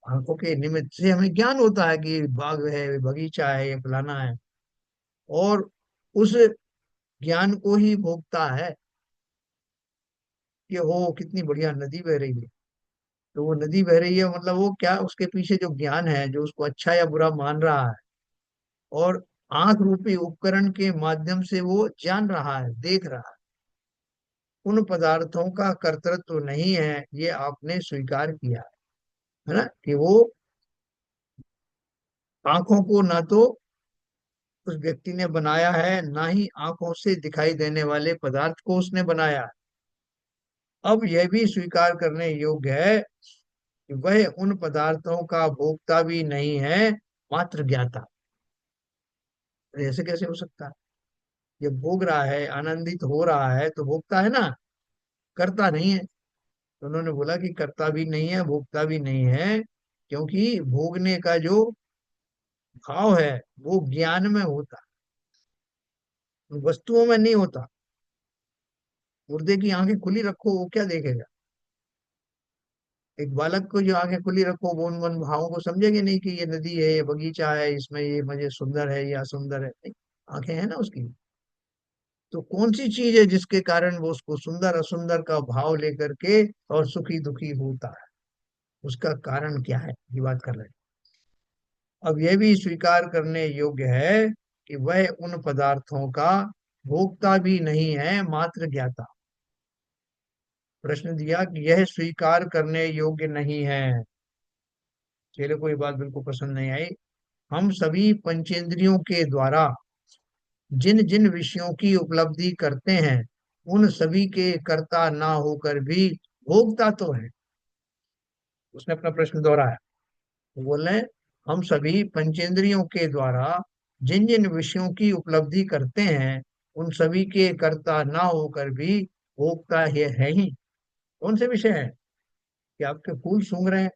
आंखों के निमित्त से हमें ज्ञान होता है कि बाग है, बगीचा है, ये फलाना है, और उस ज्ञान को ही भोगता है कि हो कितनी बढ़िया नदी बह रही है। तो वो नदी बह रही है मतलब वो क्या, उसके पीछे जो ज्ञान है, जो उसको अच्छा या बुरा मान रहा है, और आंख रूपी उपकरण के माध्यम से वो जान रहा है, देख रहा है, उन पदार्थों का कर्तृत्व नहीं है, ये आपने स्वीकार किया है ना, कि वो आंखों को ना तो उस व्यक्ति ने बनाया है, ना ही आंखों से दिखाई देने वाले पदार्थ को उसने बनाया है। अब यह भी स्वीकार करने योग्य है कि वह उन पदार्थों का भोक्ता भी नहीं है, मात्र ज्ञाता। ऐसे कैसे हो सकता है? जब भोग रहा है, आनंदित हो रहा है, तो भोक्ता है ना, करता नहीं है। तो उन्होंने बोला कि कर्ता भी नहीं है, भोक्ता भी नहीं है, क्योंकि भोगने का जो भाव है वो ज्ञान में होता है, वस्तुओं में नहीं होता। मुर्दे की आंखें खुली रखो, वो क्या देखेगा? एक बालक को जो आंखें खुली रखो, वो उन मन भावों को समझेंगे नहीं कि ये नदी है, ये बगीचा है, इसमें ये मुझे सुंदर है या असुंदर है, नहीं। आंखें हैं ना उसकी। तो कौन सी चीज है जिसके कारण वो उसको सुंदर असुंदर का भाव लेकर के और सुखी दुखी होता है? उसका कारण क्या है, ये बात कर रहे हैं। अब यह भी स्वीकार करने योग्य है कि वह उन पदार्थों का भोक्ता भी नहीं है, मात्र ज्ञाता। प्रश्न दिया कि यह स्वीकार करने योग्य नहीं है। चलो, कोई बात बिल्कुल पसंद नहीं आई। हम सभी पंचेंद्रियों के द्वारा जिन जिन विषयों की उपलब्धि करते हैं, उन सभी के कर्ता ना होकर भी भोगता तो है। उसने अपना प्रश्न दोहराया। वो बोल रहे हैं, हम सभी पंचेंद्रियों के द्वारा जिन जिन विषयों की उपलब्धि करते हैं, उन सभी के कर्ता ना होकर भी भोगता ये है ही। कौन से विषय है? कि आपके फूल सूंघ रहे हैं,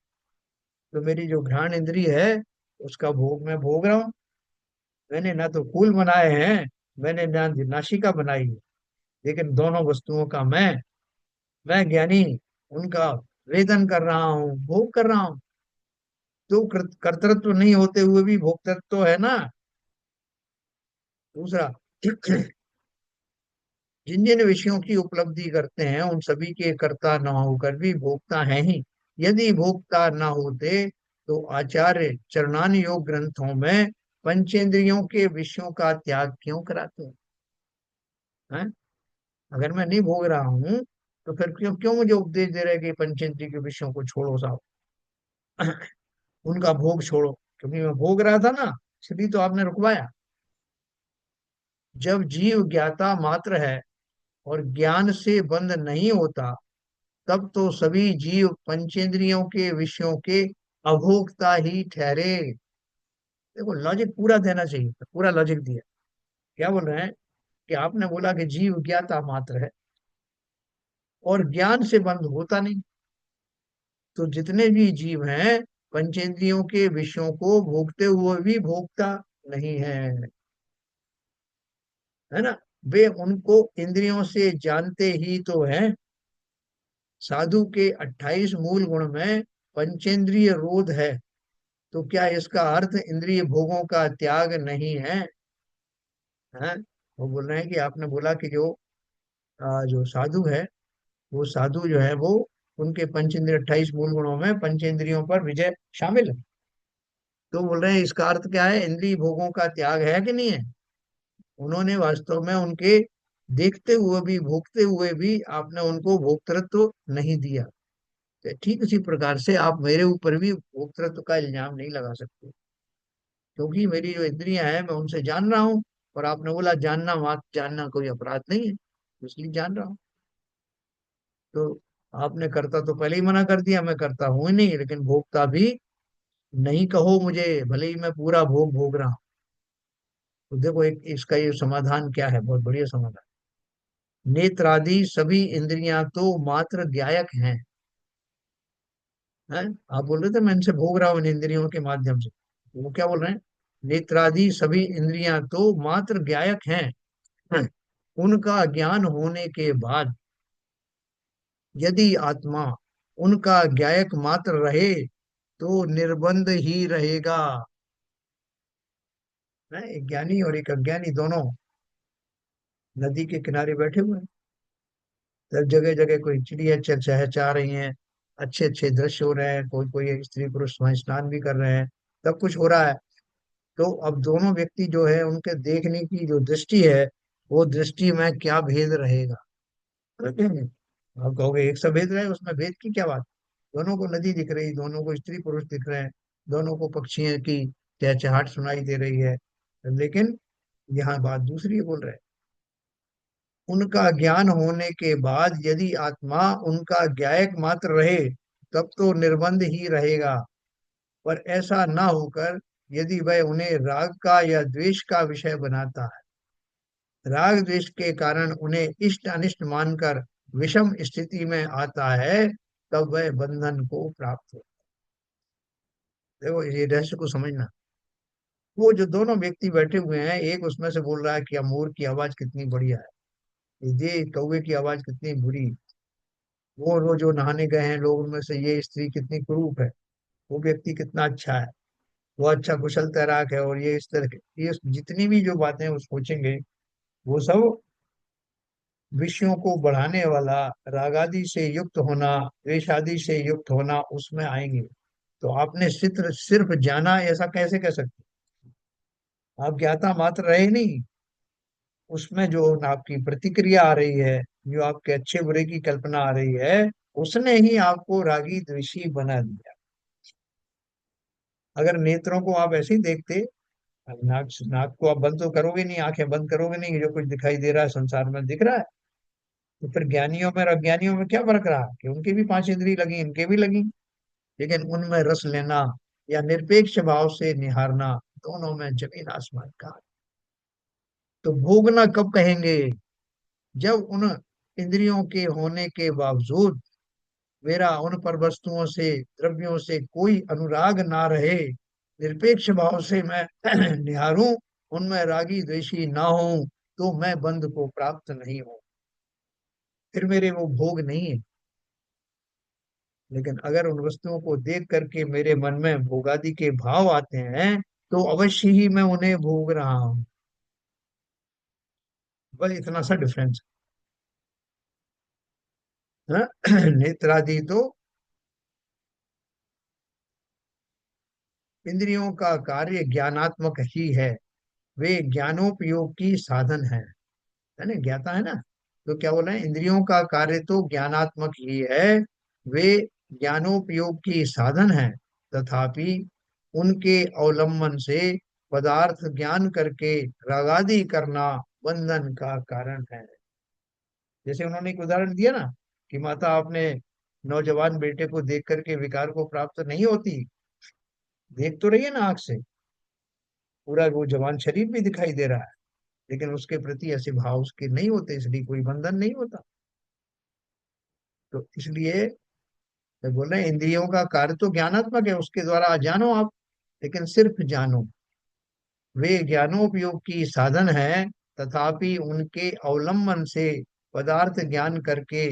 तो मेरी जो घ्राण इंद्री है, उसका भोग मैं भोग रहा हूँ। मैंने ना तो फूल बनाए हैं, मैंने ना नासिका बनाई है, लेकिन दोनों वस्तुओं का मैं ज्ञानी उनका वेदन कर रहा हूँ, भोग कर रहा हूँ। तो कर्तृत्व नहीं होते हुए भी भोक्तृत्व तो है ना। दूसरा, जिन जिन विषयों की उपलब्धि करते हैं, उन सभी के कर्ता न होकर भी भोक्ता है ही। यदि भोक्ता न होते तो आचार्य चरणान योग ग्रंथों में पंचेंद्रियों के विषयों का त्याग क्यों कराते हैं? अगर मैं नहीं भोग रहा हूँ, तो फिर क्यों क्यों मुझे उपदेश दे रहे हैं कि पंचेंद्रिय के विषयों को छोड़ो साहब, उनका भोग छोड़ो? क्योंकि मैं भोग रहा था ना, इसलिए तो आपने रुकवाया। जब जीव ज्ञाता मात्र है और ज्ञान से बंध नहीं होता, तब तो सभी जीव पंचेंद्रियों के विषयों के अभोक्ता ही ठहरे। देखो, लॉजिक पूरा देना चाहिए, पूरा लॉजिक दिया। क्या बोल रहे हैं? कि आपने बोला कि जीव ज्ञाता मात्र है और ज्ञान से बंध होता नहीं, तो जितने भी जीव हैं, पंचेंद्रियों के विषयों को भोगते हुए भी भोगता नहीं है, है ना। वे उनको इंद्रियों से जानते ही तो हैं। साधु के 28 मूल गुण में पंचेंद्रिय रोध है, तो क्या इसका अर्थ इंद्रिय भोगों का त्याग नहीं है? हैं? वो बोल रहे हैं कि आपने बोला कि जो साधु है, वो साधु जो है वो, उनके पंचेंद्रिय 28 मूल गुणों में पंचेंद्रियों पर विजय शामिल है। तो बोल रहे हैं इसका अर्थ क्या है, इंद्रिय भोगों का त्याग है कि नहीं है? उन्होंने वास्तव में उनके देखते हुए भी, भोगते हुए भी आपने उनको भोक्तृत्व नहीं दिया। तो ठीक इसी प्रकार से आप मेरे ऊपर भी भोक्तृत्व का इल्जाम नहीं लगा सकते, क्योंकि मेरी जो इंद्रियां हैं, मैं उनसे जान रहा हूँ। और आपने बोला जानना, मात्र जानना कोई अपराध नहीं है। इसलिए जान रहा हूँ। तो आपने करता तो पहले ही मना कर दिया, मैं करता हूं ही नहीं, लेकिन भोगता भी नहीं कहो मुझे, भले ही मैं पूरा भोग भोग रहा हूँ। तो देखो एक इसका ये समाधान क्या है, बहुत बढ़िया समाधान। नेत्रादि सभी इंद्रियां तो मात्र ज्ञायक हैं। हैं? आप बोल रहे थे मैं इनसे भोग रहा हूँ इन इंद्रियों के माध्यम से, तो वो क्या बोल रहे हैं? नेत्रादि सभी इंद्रियां तो मात्र ज्ञायक हैं। हैं? उनका ज्ञान होने के बाद यदि आत्मा उनका ज्ञायक मात्र रहे तो निर्बंध ही रहेगा। एक ज्ञानी और एक अज्ञानी दोनों नदी के किनारे बैठे हुए हैं। सब जगह जगह कोई चिड़िया चहचहा रही हैं, अच्छे अच्छे दृश्य हो रहे हैं, कोई कोई स्त्री पुरुष वहां स्नान भी कर रहे हैं, सब कुछ हो रहा है। तो अब दोनों व्यक्ति जो है उनके देखने की जो दृष्टि है, वो दृष्टि में क्या भेद रहेगा? आप कहोगे एक सा भेद रहे, उसमें भेद की क्या बात? दोनों को नदी दिख रही, दोनों को स्त्री पुरुष दिख रहे हैं, दोनों को पक्षियों की चहचहाट सुनाई दे रही है, लेकिन यहाँ बात दूसरी बोल रहे हैं। उनका ज्ञान होने के बाद यदि आत्मा उनका ज्ञायक मात्र रहे तब तो निर्बंध ही रहेगा। पर ऐसा ना होकर यदि वह उन्हें राग का या द्वेष का विषय बनाता है, राग द्वेष के कारण उन्हें इष्ट अनिष्ट मानकर विषम स्थिति में आता है, तब वह बंधन को प्राप्त हो। देखो ये रहस्य को समझना। वो जो दोनों व्यक्ति बैठे हुए हैं, एक उसमें से बोल रहा है कि मोर की आवाज कितनी बढ़िया है, ये कौवे की आवाज कितनी बुरी, वो जो नहाने गए हैं लोग उनमें से ये स्त्री कितनी कुरूप है, वो व्यक्ति कितना अच्छा है, वो अच्छा कुशल तैराक है, और ये इस तरह के ये जितनी भी जो बातें वो सोचेंगे, वो सब विषयों को बढ़ाने वाला, रागादि से युक्त होना, द्वेषादि से युक्त होना, उसमें आएंगे। तो आपने सिर्फ सिर्फ जाना ऐसा कैसे कह सकते? आप ज्ञाता मात्र रहे नहीं, उसमें जो आपकी प्रतिक्रिया आ रही है, जो आपके अच्छे बुरे की कल्पना आ रही है, उसने ही आपको रागी द्वेषी बना दिया। अगर नेत्रों को आप ऐसे ही देखते, अब नाक नाक को आप बंद तो करोगे नहीं, आंखें बंद करोगे नहीं, जो कुछ दिखाई दे रहा है संसार में दिख रहा है। तो फिर ज्ञानियों में और अज्ञानियों में क्या फर्क रहा कि उनकी भी पांच इंद्री लगी, इनके भी लगी, लेकिन उनमें रस लेना या निरपेक्ष भाव से निहारना, दोनों में जमीन आसमान का। तो भोगना कब कहेंगे? जब उन इंद्रियों के होने के बावजूद मेरा उन पर वस्तुओं से, द्रव्यों से कोई अनुराग ना रहे, निरपेक्ष भाव से मैं निहारूं, उनमें रागी द्वेषी ना हो, तो मैं बंध को प्राप्त नहीं हूं, फिर मेरे वो भोग नहीं है। लेकिन अगर उन वस्तुओं को देख करके मेरे मन में भोगादि के भाव आते हैं, तो अवश्य ही मैं उन्हें भोग रहा हूँ। बस इतना सा डिफरेंस है। नेत्रादि तो इंद्रियों का कार्य ज्ञानात्मक ही है, वे ज्ञानोपयोग की साधन है ना, ज्ञाता है ना। तो क्या बोल रहे हैं, इंद्रियों का कार्य तो ज्ञानात्मक ही है, वे ज्ञानोपयोग की साधन है, तथापि उनके अवलंबन से पदार्थ ज्ञान करके रागादि करना बंधन का कारण है। जैसे उन्होंने एक उदाहरण दिया ना, कि माता अपने नौजवान बेटे को देख करके विकार को प्राप्त नहीं होती, देख तो रही है ना आंख से, पूरा वो जवान शरीर भी दिखाई दे रहा है, लेकिन उसके प्रति ऐसे भाव उसके नहीं होते, इसलिए कोई बंधन नहीं होता। तो इसलिए मैं बोल रहे हैं इंद्रियों का कार्य तो ज्ञानात्मक है, उसके द्वारा जानो आप, लेकिन सिर्फ जानो, वे ज्ञानोपयोग की साधन है, तथापि उनके अवलंबन से पदार्थ ज्ञान करके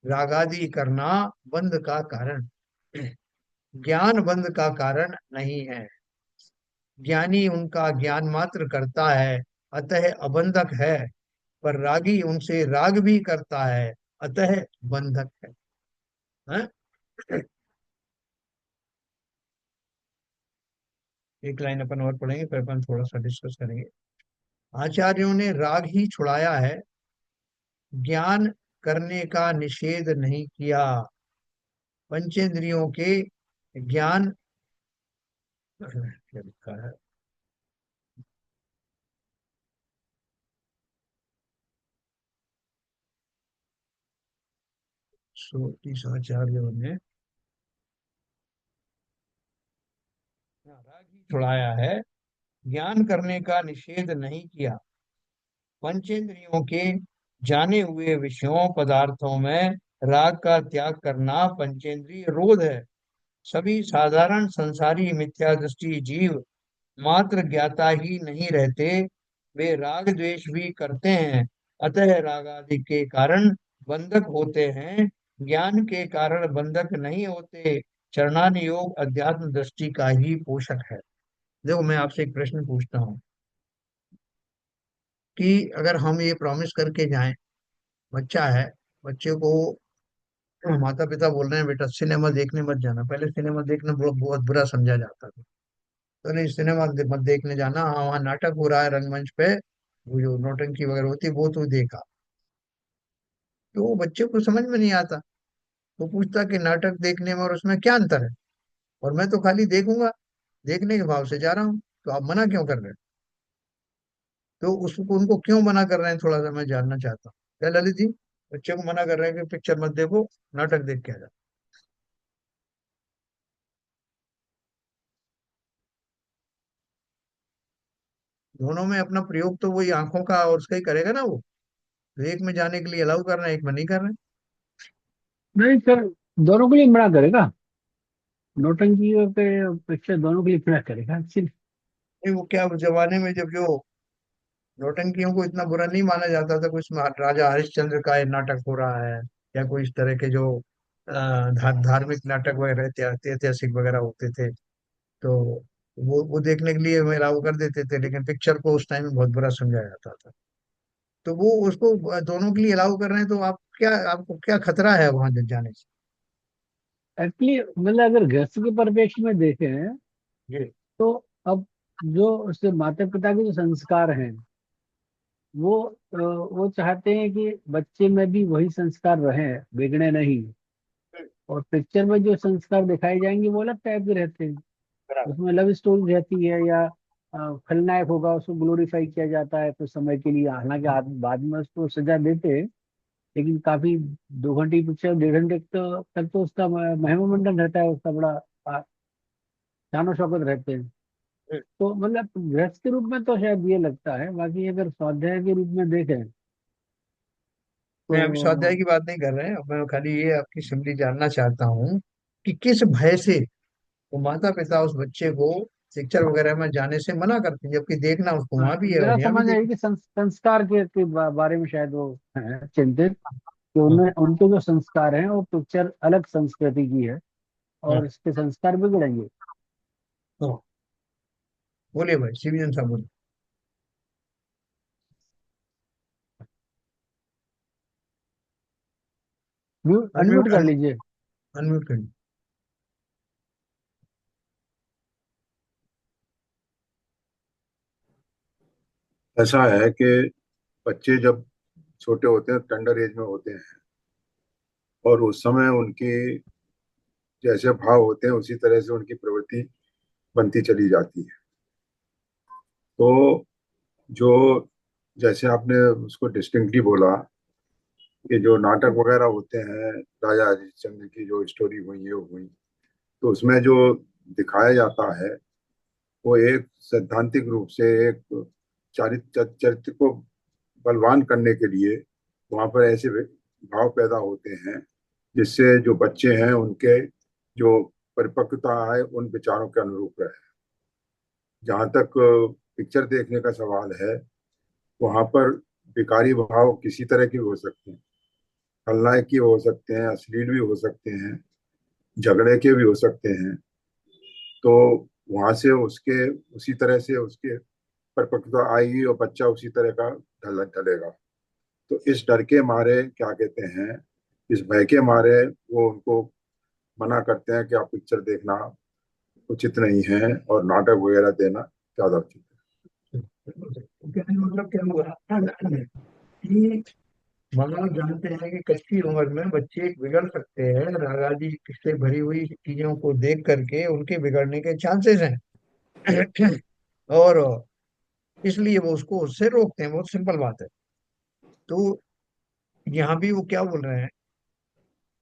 रागादि करना बंध का कारण, ज्ञान बंध का कारण नहीं है। ज्ञानी उनका ज्ञान मात्र करता है, अतः अबंधक है, पर रागी उनसे राग भी करता है, अतः बंधक है। हाँ? एक लाइन अपन और पढ़ेंगे, फिर अपन थोड़ा सा डिस्कस करेंगे। आचार्यों ने राग ही छुड़ाया है, ज्ञान करने का निषेध नहीं किया। पंचेंद्रियों के ज्ञान, क्या लिखा है, तीसाचार्यों ने राग ही छुड़ाया है, ज्ञान करने का निषेध नहीं किया। पंचेंद्रियों के जाने हुए विषयों पदार्थों में राग का त्याग करना पंचेंद्रिय रोध है। सभी साधारण संसारी मिथ्या दृष्टि जीव मात्र ज्ञाता ही नहीं रहते, वे राग द्वेष भी करते हैं। अतः राग आदि के कारण बंधक होते हैं, ज्ञान के कारण बंधक नहीं होते। चरणान योग अध्यात्म दृष्टि का ही पोषक है। देखो, मैं आपसे एक प्रश्न पूछता हूँ कि अगर हम ये प्रॉमिस करके जाएं, बच्चा है, बच्चे को माता पिता बोल रहे हैं बेटा सिनेमा देखने मत जाना। पहले सिनेमा देखना बहुत बहुत बुरा समझा जाता था। तो नहीं, सिनेमा मत देखने जाना, हाँ वहाँ नाटक हो रहा है रंगमंच पे, वो जो नौटंकी वगैरह होती है वो तो देखा। तो वो बच्चे को समझ में नहीं आता। वो पूछता कि नाटक देखने में और उसमें क्या अंतर है, और मैं तो खाली देखूंगा, देखने के भाव से जा रहा हूँ, तो आप मना क्यों कर रहे हैं? तो उसको उनको क्यों मना कर रहे हैं, थोड़ा सा मैं जानना चाहता हूँ। क्या ललित जी, बच्चे को मना कर रहे हैं कि पिक्चर मत देखो, नाटक देख के आ जाओ? दोनों में अपना प्रयोग तो वही आंखों का और उसका ही करेगा ना वो। तो एक में जाने के लिए अलाउ कर रहे हैं, एक में नहीं कर रहे हैं। नहीं सर, दोनों के लिए मना करेगा। नौटंकी के पिक्चर दोनों के लिए मना करेगा सिर्फ। नहीं, वो क्या, उस जमाने में जब जो नौटंकियों को इतना बुरा नहीं माना जाता था, कुछ राजा हरिश्चंद्र का ये नाटक हो रहा है, या कोई इस तरह के जो धार्मिक नाटक वगैरह ऐतिहासिक वगैरह होते थे, तो वो देखने के लिए मेरा वो कर देते थे। लेकिन पिक्चर को उस टाइम में बहुत बुरा समझा जाता था। तो वो उसको दोनों के लिए अलाउ कर रहे हैं, तो आप क्या, आपको क्या खतरा है वहां जाने से? एक्चुअली मतलब अगर गृहस्थ के परिप्रेक्ष्य में देखें जी। तो अब जो उसके माता पिता के जो संस्कार हैं वो वो चाहते हैं कि बच्चे में भी वही संस्कार रहे, बिगड़े नहीं। और पिक्चर में जो संस्कार दिखाए जाएंगे वो अलग टाइप के रहते हैं। बराबर। उसमें लव स्टोरी रहती है या खलनायक होगा उसको ग्लोरीफाई किया जाता है कुछ समय के लिए, हालांकि बाद में उसको सजा देते हैं। लेकिन काफी 2 घंटे पिक्चर, 1.5 घंटे तक तो उसका महिमा मंडन रहता है, उसका बड़ा आ, शानो शौकत रहते हैं। तो मतलब गृहस्थ के रूप में तो शायद ये लगता है, बाकी अगर स्वाध्याय के रूप में देखें मैं अभी स्वाध्याय तो की बात नहीं कर रहे हैं, मैं खाली ये आपकी सिंपली जानना चाहता हूँ कि किस भय से वो माता पिता उस बच्चे को पिक्चर वगैरह में जाने से मना करते हैं, जबकि देखना उसको हाँ, वहां भी है मेरा और यहाँ भी समझ है देखना। कि संस्कार के बारे में शायद वो हैं चिंतित, कि हाँ। उनमें उनके जो संस्कार हैं वो पिक्चर अलग संस्कृति की है हाँ। और इसके संस्कार बिगड़ेंगे। हाँ। बोलिए भाई, सिविजन साहब बोलिए। अनम्यूट अनम्यूट कर लीजिए। अनम्यूट करिए। ऐसा है कि बच्चे जब छोटे होते हैं, टेंडर एज में होते हैं, और उस समय उनके जैसे भाव होते हैं उसी तरह से उनकी प्रवृत्ति बनती चली जाती है। तो जो, जैसे आपने उसको डिस्टिंक्टली बोला कि जो नाटक वगैरह होते हैं, राजा हरिश्चंद्र की जो स्टोरी हुई ये हुई, तो उसमें जो दिखाया जाता है वो एक सैद्धांतिक रूप से एक चरित्र को बलवान करने के लिए वहां पर ऐसे भाव पैदा होते हैं जिससे जो बच्चे हैं उनके जो परिपक्वता है उन विचारों के अनुरूप रहे। जहां तक पिक्चर देखने का सवाल है, वहां पर विकारी भाव किसी तरह के भी हो सकते हैं, खलनायक के हो सकते हैं, अश्लील भी हो सकते हैं, झगड़े के भी हो सकते हैं। तो वहां से उसके उसी तरह से उसके परिपक्वता आएगी और बच्चा उसी तरह का ढलेगा। तो इस डर के मारे क्या कहते हैं, इस भय के मारे वो उनको मना करते हैं कि आप पिक्चर देखना उचित नहीं है और नाटक वगैरह देना ज्यादा उचित कहने का मतलब क्या हुआ कि हम लोग जानते हैं कि कच्ची उम्र में बच्चे बिगड़ सकते हैं, राग आदि से भरी हुई चीजों को देख करके उनके बिगड़ने के चांसेस हैं। और इसलिए वो उसको उससे रोकते हैं, बहुत सिंपल बात है। तो यहाँ भी वो क्या बोल रहे हैं,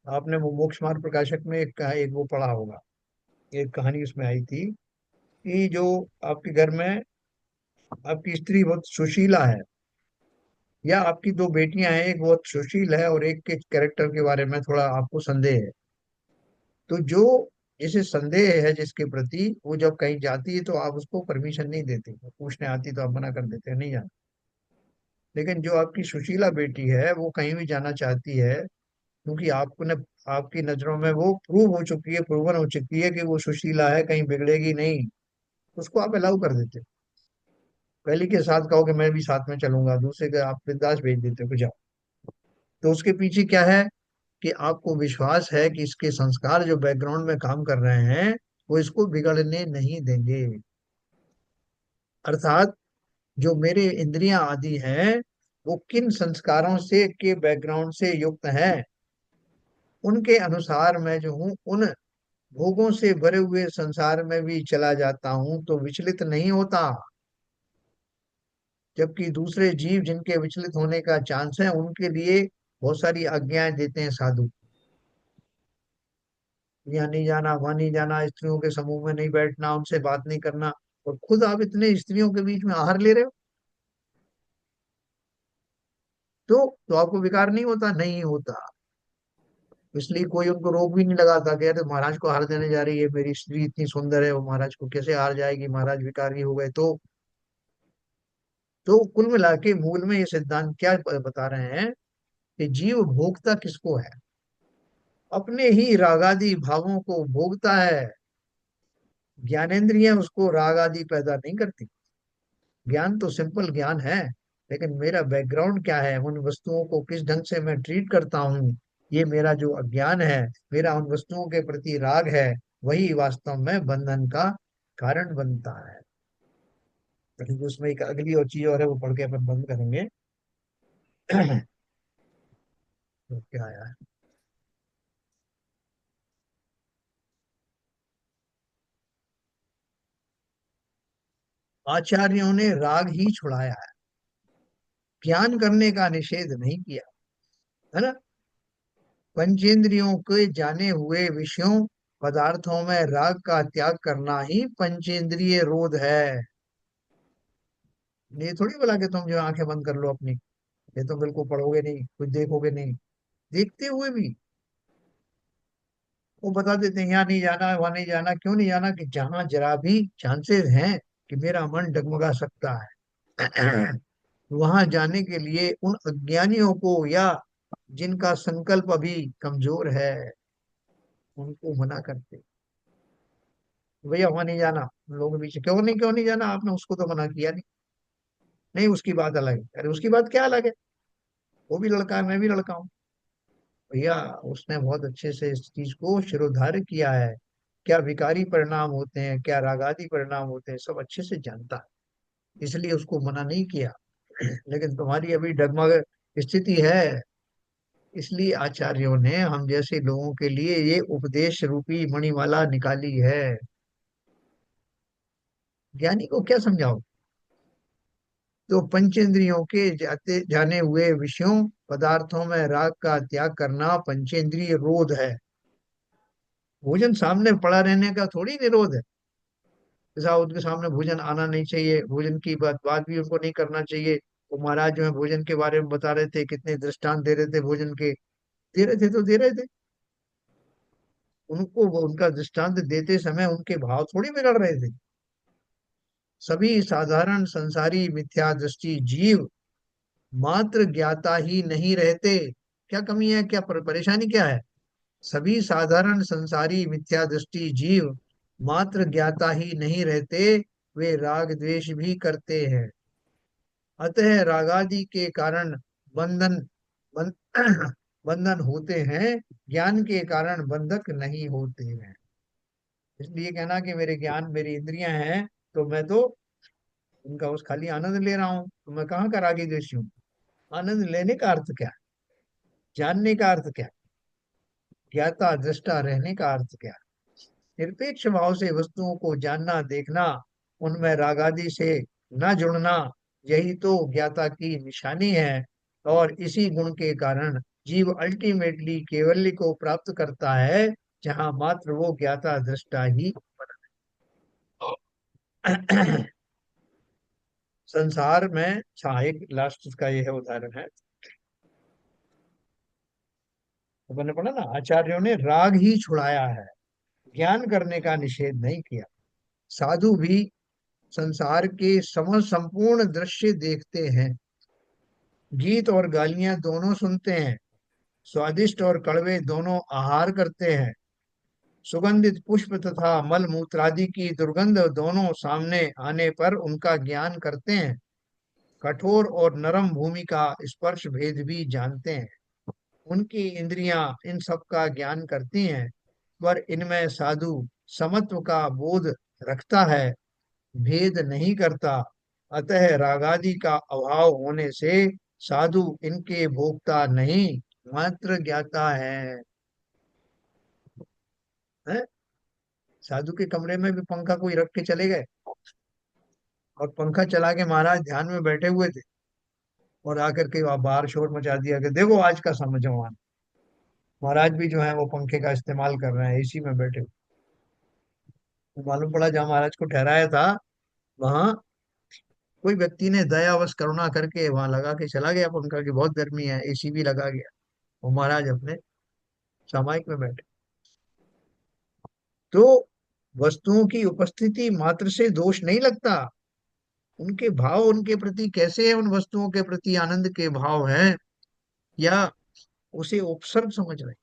आपने वो मोक्ष मार्ग प्रकाशक में एक वो पढ़ा होगा, एक कहानी उसमें आई थी कि जो आपके घर में आपकी स्त्री बहुत सुशीला है, या आपकी दो बेटियां हैं, एक बहुत सुशील है और एक के कैरेक्टर के बारे में थोड़ा आपको संदेह है, तो जो जिसे संदेह है जिसके प्रति, वो जब कहीं जाती है तो आप उसको परमिशन नहीं देते, वो पूछने आती तो आप मना कर देते हैं नहीं जाना। लेकिन जो आपकी सुशीला बेटी है वो कहीं भी जाना चाहती है, क्योंकि आपने आपकी नजरों में वो प्रूव हो चुकी है, प्रूवन हो चुकी है कि वो सुशीला है, कहीं बिगड़ेगी नहीं, उसको आप अलाउ कर देते हो। पहले के साथ कहो कि मैं भी साथ में चलूंगा, दूसरे के आप बिंदास भेज देते हो कि जाओ। तो उसके पीछे क्या है कि आपको विश्वास है कि इसके संस्कार जो बैकग्राउंड में काम कर रहे हैं वो इसको बिगड़ने नहीं देंगे। अर्थात जो मेरे इंद्रियां आदि हैं वो किन संस्कारों से के बैकग्राउंड से युक्त है, उनके अनुसार मैं जो हूँ उन भोगों से भरे हुए संसार में भी चला जाता हूँ तो विचलित नहीं होता। जबकि दूसरे जीव जिनके विचलित होने का चांस है उनके लिए बहुत सारी आज्ञाएं देते हैं साधु, यहाँ नहीं जाना, वहां नहीं जाना, स्त्रियों के समूह में नहीं बैठना, उनसे बात नहीं करना, और खुद आप इतने स्त्रियों के बीच में आहार ले रहे हो। तो आपको विकार नहीं होता? नहीं होता। इसलिए कोई उनको रोक भी नहीं लगाता कि अरे महाराज को हार देने जा रही है, मेरी स्त्री इतनी सुंदर है, वो महाराज को कैसे हार जाएगी, महाराज विकारी हो गए तो कुल मिला के मूल में ये सिद्धांत क्या बता रहे हैं कि जीव भोगता किसको है? अपने ही रागादि भावों को भोगता है। ज्ञानेंद्रियां उसको राग आदि पैदा नहीं करती। ज्ञान तो सिंपल ज्ञान है, लेकिन मेरा बैकग्राउंड क्या है, उन वस्तुओं को किस ढंग से मैं ट्रीट करता हूँ, ये मेरा जो अज्ञान है, मेरा उन वस्तुओं के प्रति राग है, वही वास्तव में बंधन का कारण बनता है। लेकिन उसमें एक अगली और चीज और है, वो पढ़ के अपन बंद करेंगे। तो क्या आया? आचार्यों ने राग ही छुड़ाया है, ज्ञान करने का निषेध नहीं किया, है ना। पंचेंद्रियों के जाने हुए विषयों पदार्थों में राग का त्याग करना ही पंचेंद्रिय रोध है। ये थोड़ी बोला कि तुम जो आंखें बंद कर लो अपनी, ये तो बिल्कुल पढ़ोगे नहीं, कुछ देखोगे नहीं। देखते हुए भी वो बता देते हैं यहाँ नहीं जाना, वहां नहीं जाना। क्यों नहीं जाना? कि जहां जरा भी चांसेस हैं कि मेरा मन डगमगा सकता है, वहां जाने के लिए उन अज्ञानियों को, या जिनका संकल्प अभी कमजोर है, उनको मना करते, भैया वहां नहीं जाना। उन लोगों के बीच क्यों नहीं जाना, आपने उसको तो मना किया नहीं। नहीं, उसकी बात अलग है। अरे उसकी बात क्या अलग है? वो भी लड़का है, मैं भी लड़का हूँ। भैया उसने बहुत अच्छे से इस चीज को शिरोधार्य किया है, क्या विकारी परिणाम होते हैं, क्या रागादि परिणाम होते हैं, सब अच्छे से जानता है, इसलिए उसको मना नहीं किया। लेकिन तुम्हारी अभी डगमग स्थिति है, इसलिए आचार्यों ने हम जैसे लोगों के लिए ये उपदेश रूपी मणिमाला निकाली है। ज्ञानी को क्या समझाओ? तो पंचेंद्रियों के जाते जाने हुए विषयों पदार्थों में राग का त्याग करना पंचेंद्रिय रोध है। भोजन सामने पड़ा रहने का थोड़ी निरोध है। जैसा उनके सामने भोजन आना नहीं चाहिए, भोजन की बात भी उनको नहीं करना चाहिए। वो महाराज जो है भोजन के बारे में बता रहे थे, कितने दृष्टांत दे रहे थे भोजन के, दे रहे थे तो दे रहे थे। उनको उनका दृष्टांत देते समय उनके भाव थोड़ी बिगड़ रहे थे। सभी साधारण संसारी मिथ्या दृष्टि जीव मात्र ज्ञाता ही नहीं रहते। क्या कमी है, क्या परेशानी क्या है? सभी साधारण संसारी मिथ्या दृष्टि जीव मात्र ज्ञाता ही नहीं रहते, वे राग द्वेष भी करते हैं। अतः रागादि के कारण बंधन बं, बंधन होते हैं, ज्ञान के कारण बंधक नहीं होते हैं। इसलिए कहना कि मेरे ज्ञान मेरी इंद्रियां हैं तो मैं तो उनका उस खाली आनंद ले रहा हूं, तो मैं कहाँ का रागी द्वेषी हूँ? आनंद लेने का अर्थ क्या है? जानने का अर्थ क्या है? ज्ञाता दृष्टा रहने का अर्थ क्या है? निरपेक्ष भाव से वस्तुओं को जानना, देखना, उनमें रागादि से न जुड़ना, यही तो ज्ञाता की निशानी है। और इसी गुण के कारण जीव अल्टीमेटली कैवल्य को प्राप्त करता है, जहां मात्र वो ज्ञाता दृष्टा ही संसार में। अच्छा, एक लास्ट का यह उदाहरण है। तो मैंने पढ़ा ना, आचार्यों ने राग ही छुड़ाया है, ज्ञान करने का निषेध नहीं किया। साधु भी संसार के संपूर्ण दृश्य देखते हैं, गीत और गालियां दोनों सुनते हैं, स्वादिष्ट और कड़वे दोनों आहार करते हैं, सुगंधित पुष्प तथा मल मूत्रादि की दुर्गंध दोनों सामने आने पर उनका ज्ञान करते हैं, कठोर और नरम भूमि का स्पर्श भेद भी जानते हैं। उनकी इंद्रियां इन सब का ज्ञान करती हैं, पर इनमें साधु समत्व का बोध रखता है, भेद नहीं करता। अतः रागादि का अभाव होने से साधु इनके भोक्ता नहीं, मात्र ज्ञाता है। हैं? साधु के कमरे में भी पंखा कोई रख के चले गए, और पंखा चला के महाराज ध्यान में बैठे हुए थे, और आकर के वहां बाहर शोर मचा दिया कि देखो आज का समझवान। महाराज भी जो है वो पंखे का इस्तेमाल कर रहे हैं, एसी में बैठे हुए। तो मालूम पड़ा जहाँ महाराज को ठहराया था, वहां कोई व्यक्ति ने दयावश करुणा करके वहां लगा के चला गया पंखा, की बहुत गर्मी है, एसी भी लगा गया। और महाराज अपने सामायिक में बैठे। तो वस्तुओं की उपस्थिति मात्र से दोष नहीं लगता, उनके भाव उनके प्रति कैसे है, उन वस्तुओं के प्रति आनंद के भाव हैं, या उसे उपसर्ग समझ रहे हैं।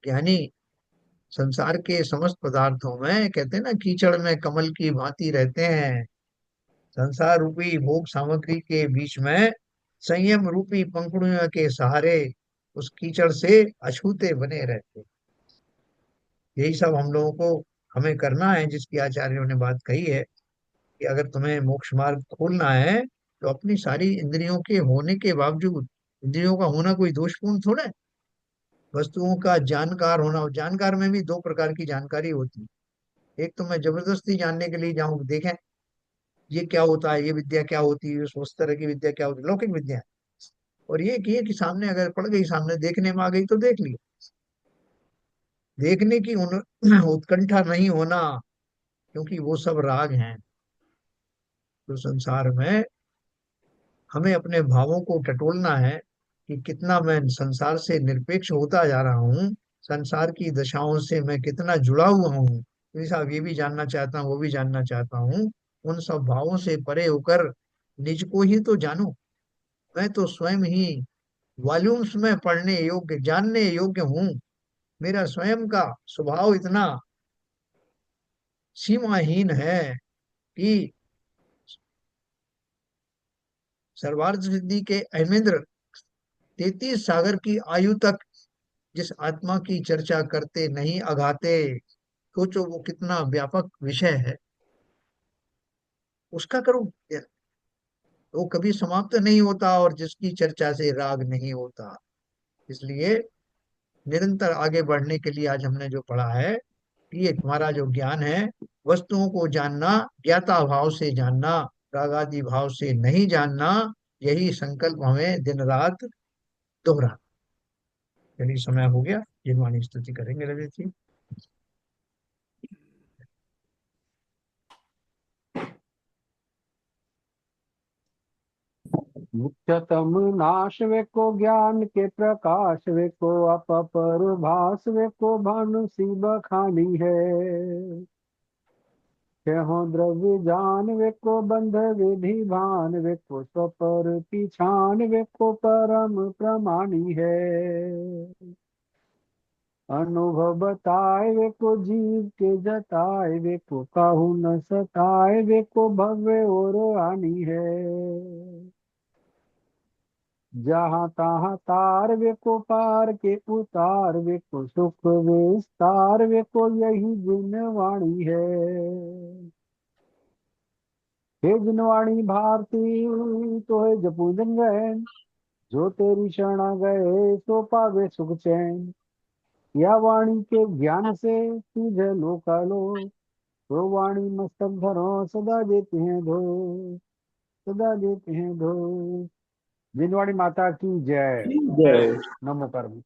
ज्ञानी संसार के समस्त पदार्थों में, कहते हैं ना, कीचड़ में कमल की भांति रहते हैं। संसार रूपी भोग सामग्री के बीच में संयम रूपी पंखुड़ियों के सहारे उस कीचड़ से अछूते बने रहते हैं। यही सब हम लोगों को हमें करना है, जिसकी आचार्यों ने बात कही है कि अगर तुम्हें मोक्ष मार्ग खोलना है, तो अपनी सारी इंद्रियों के होने के बावजूद, इंद्रियों का होना कोई दोषपूर्ण थोड़ा है, वस्तुओं का जानकार होना। और जानकार में भी दो प्रकार की जानकारी होती है। एक तो मैं जबरदस्ती जानने के लिए जाऊं, देखें ये क्या होता है, ये विद्या क्या होती है, उस तरह की विद्या क्या होती है, लौकिक विद्या। और ये कि सामने अगर पड़ गई, सामने देखने में आ गई तो देख लिया। देखने की उत्कंठा नहीं होना, क्योंकि वो सब राग हैं। तो संसार में हमें अपने भावों को टटोलना है कि कितना मैं संसार से निरपेक्ष होता जा रहा हूँ, संसार की दशाओं से मैं कितना जुड़ा हुआ हूँ। तो साहब ये भी जानना चाहता हूँ, वो भी जानना चाहता हूँ। उन सब भावों से परे होकर निज को ही तो जानूं। मैं तो स्वयं ही वॉल्यूम्स में पढ़ने योग्य, जानने योग्य हूँ। मेरा स्वयं का स्वभाव इतना सीमाहीन है कि सर्वार्थ सिद्धि के अहमेंद्र 33 सागर की आयु तक जिस आत्मा की चर्चा करते नहीं अघाते, सोचो वो कितना व्यापक विषय है, उसका करो। वो कभी समाप्त नहीं होता, और जिसकी चर्चा से राग नहीं होता। इसलिए निरंतर आगे बढ़ने के लिए आज हमने जो पढ़ा है, कि ये हमारा जो ज्ञान है, वस्तुओं को जानना, ज्ञाता भाव से जानना, रागादि भाव से नहीं जानना, यही संकल्प हमें दिन रात दोहरा। चलिए समय हो गया, जिनवाणी स्तुति करेंगे ललित जी। मुख्यतम नाश वे को ज्ञान के प्रकाश वे को अपपर भास वे को भानु सी बखानी है। हो द्रव्य जान वे को बंध विधि भान वे को स्वपर पिछान वे को परम प्रमाणी है। अनुभव बताए वे को जीव के जताए वे को काहू न सताए वे को भव्य और आनी है। जहाँ तहाँ तार वे को पार के उतार वे को सुख विस्तार वे को यही जिन वाणी है। हे जिनवाणी भारती तो है जपू जन गए, जो तेरी शरणा गए सो पावे सुख चैन। या वाणी के ज्ञान से तुझे लोका लो, तो वाणी मस्तक धरो सदा देते हैं धो, सदा देते हैं धो। जिनवाणी माता की जय। जय। नमो कर्म।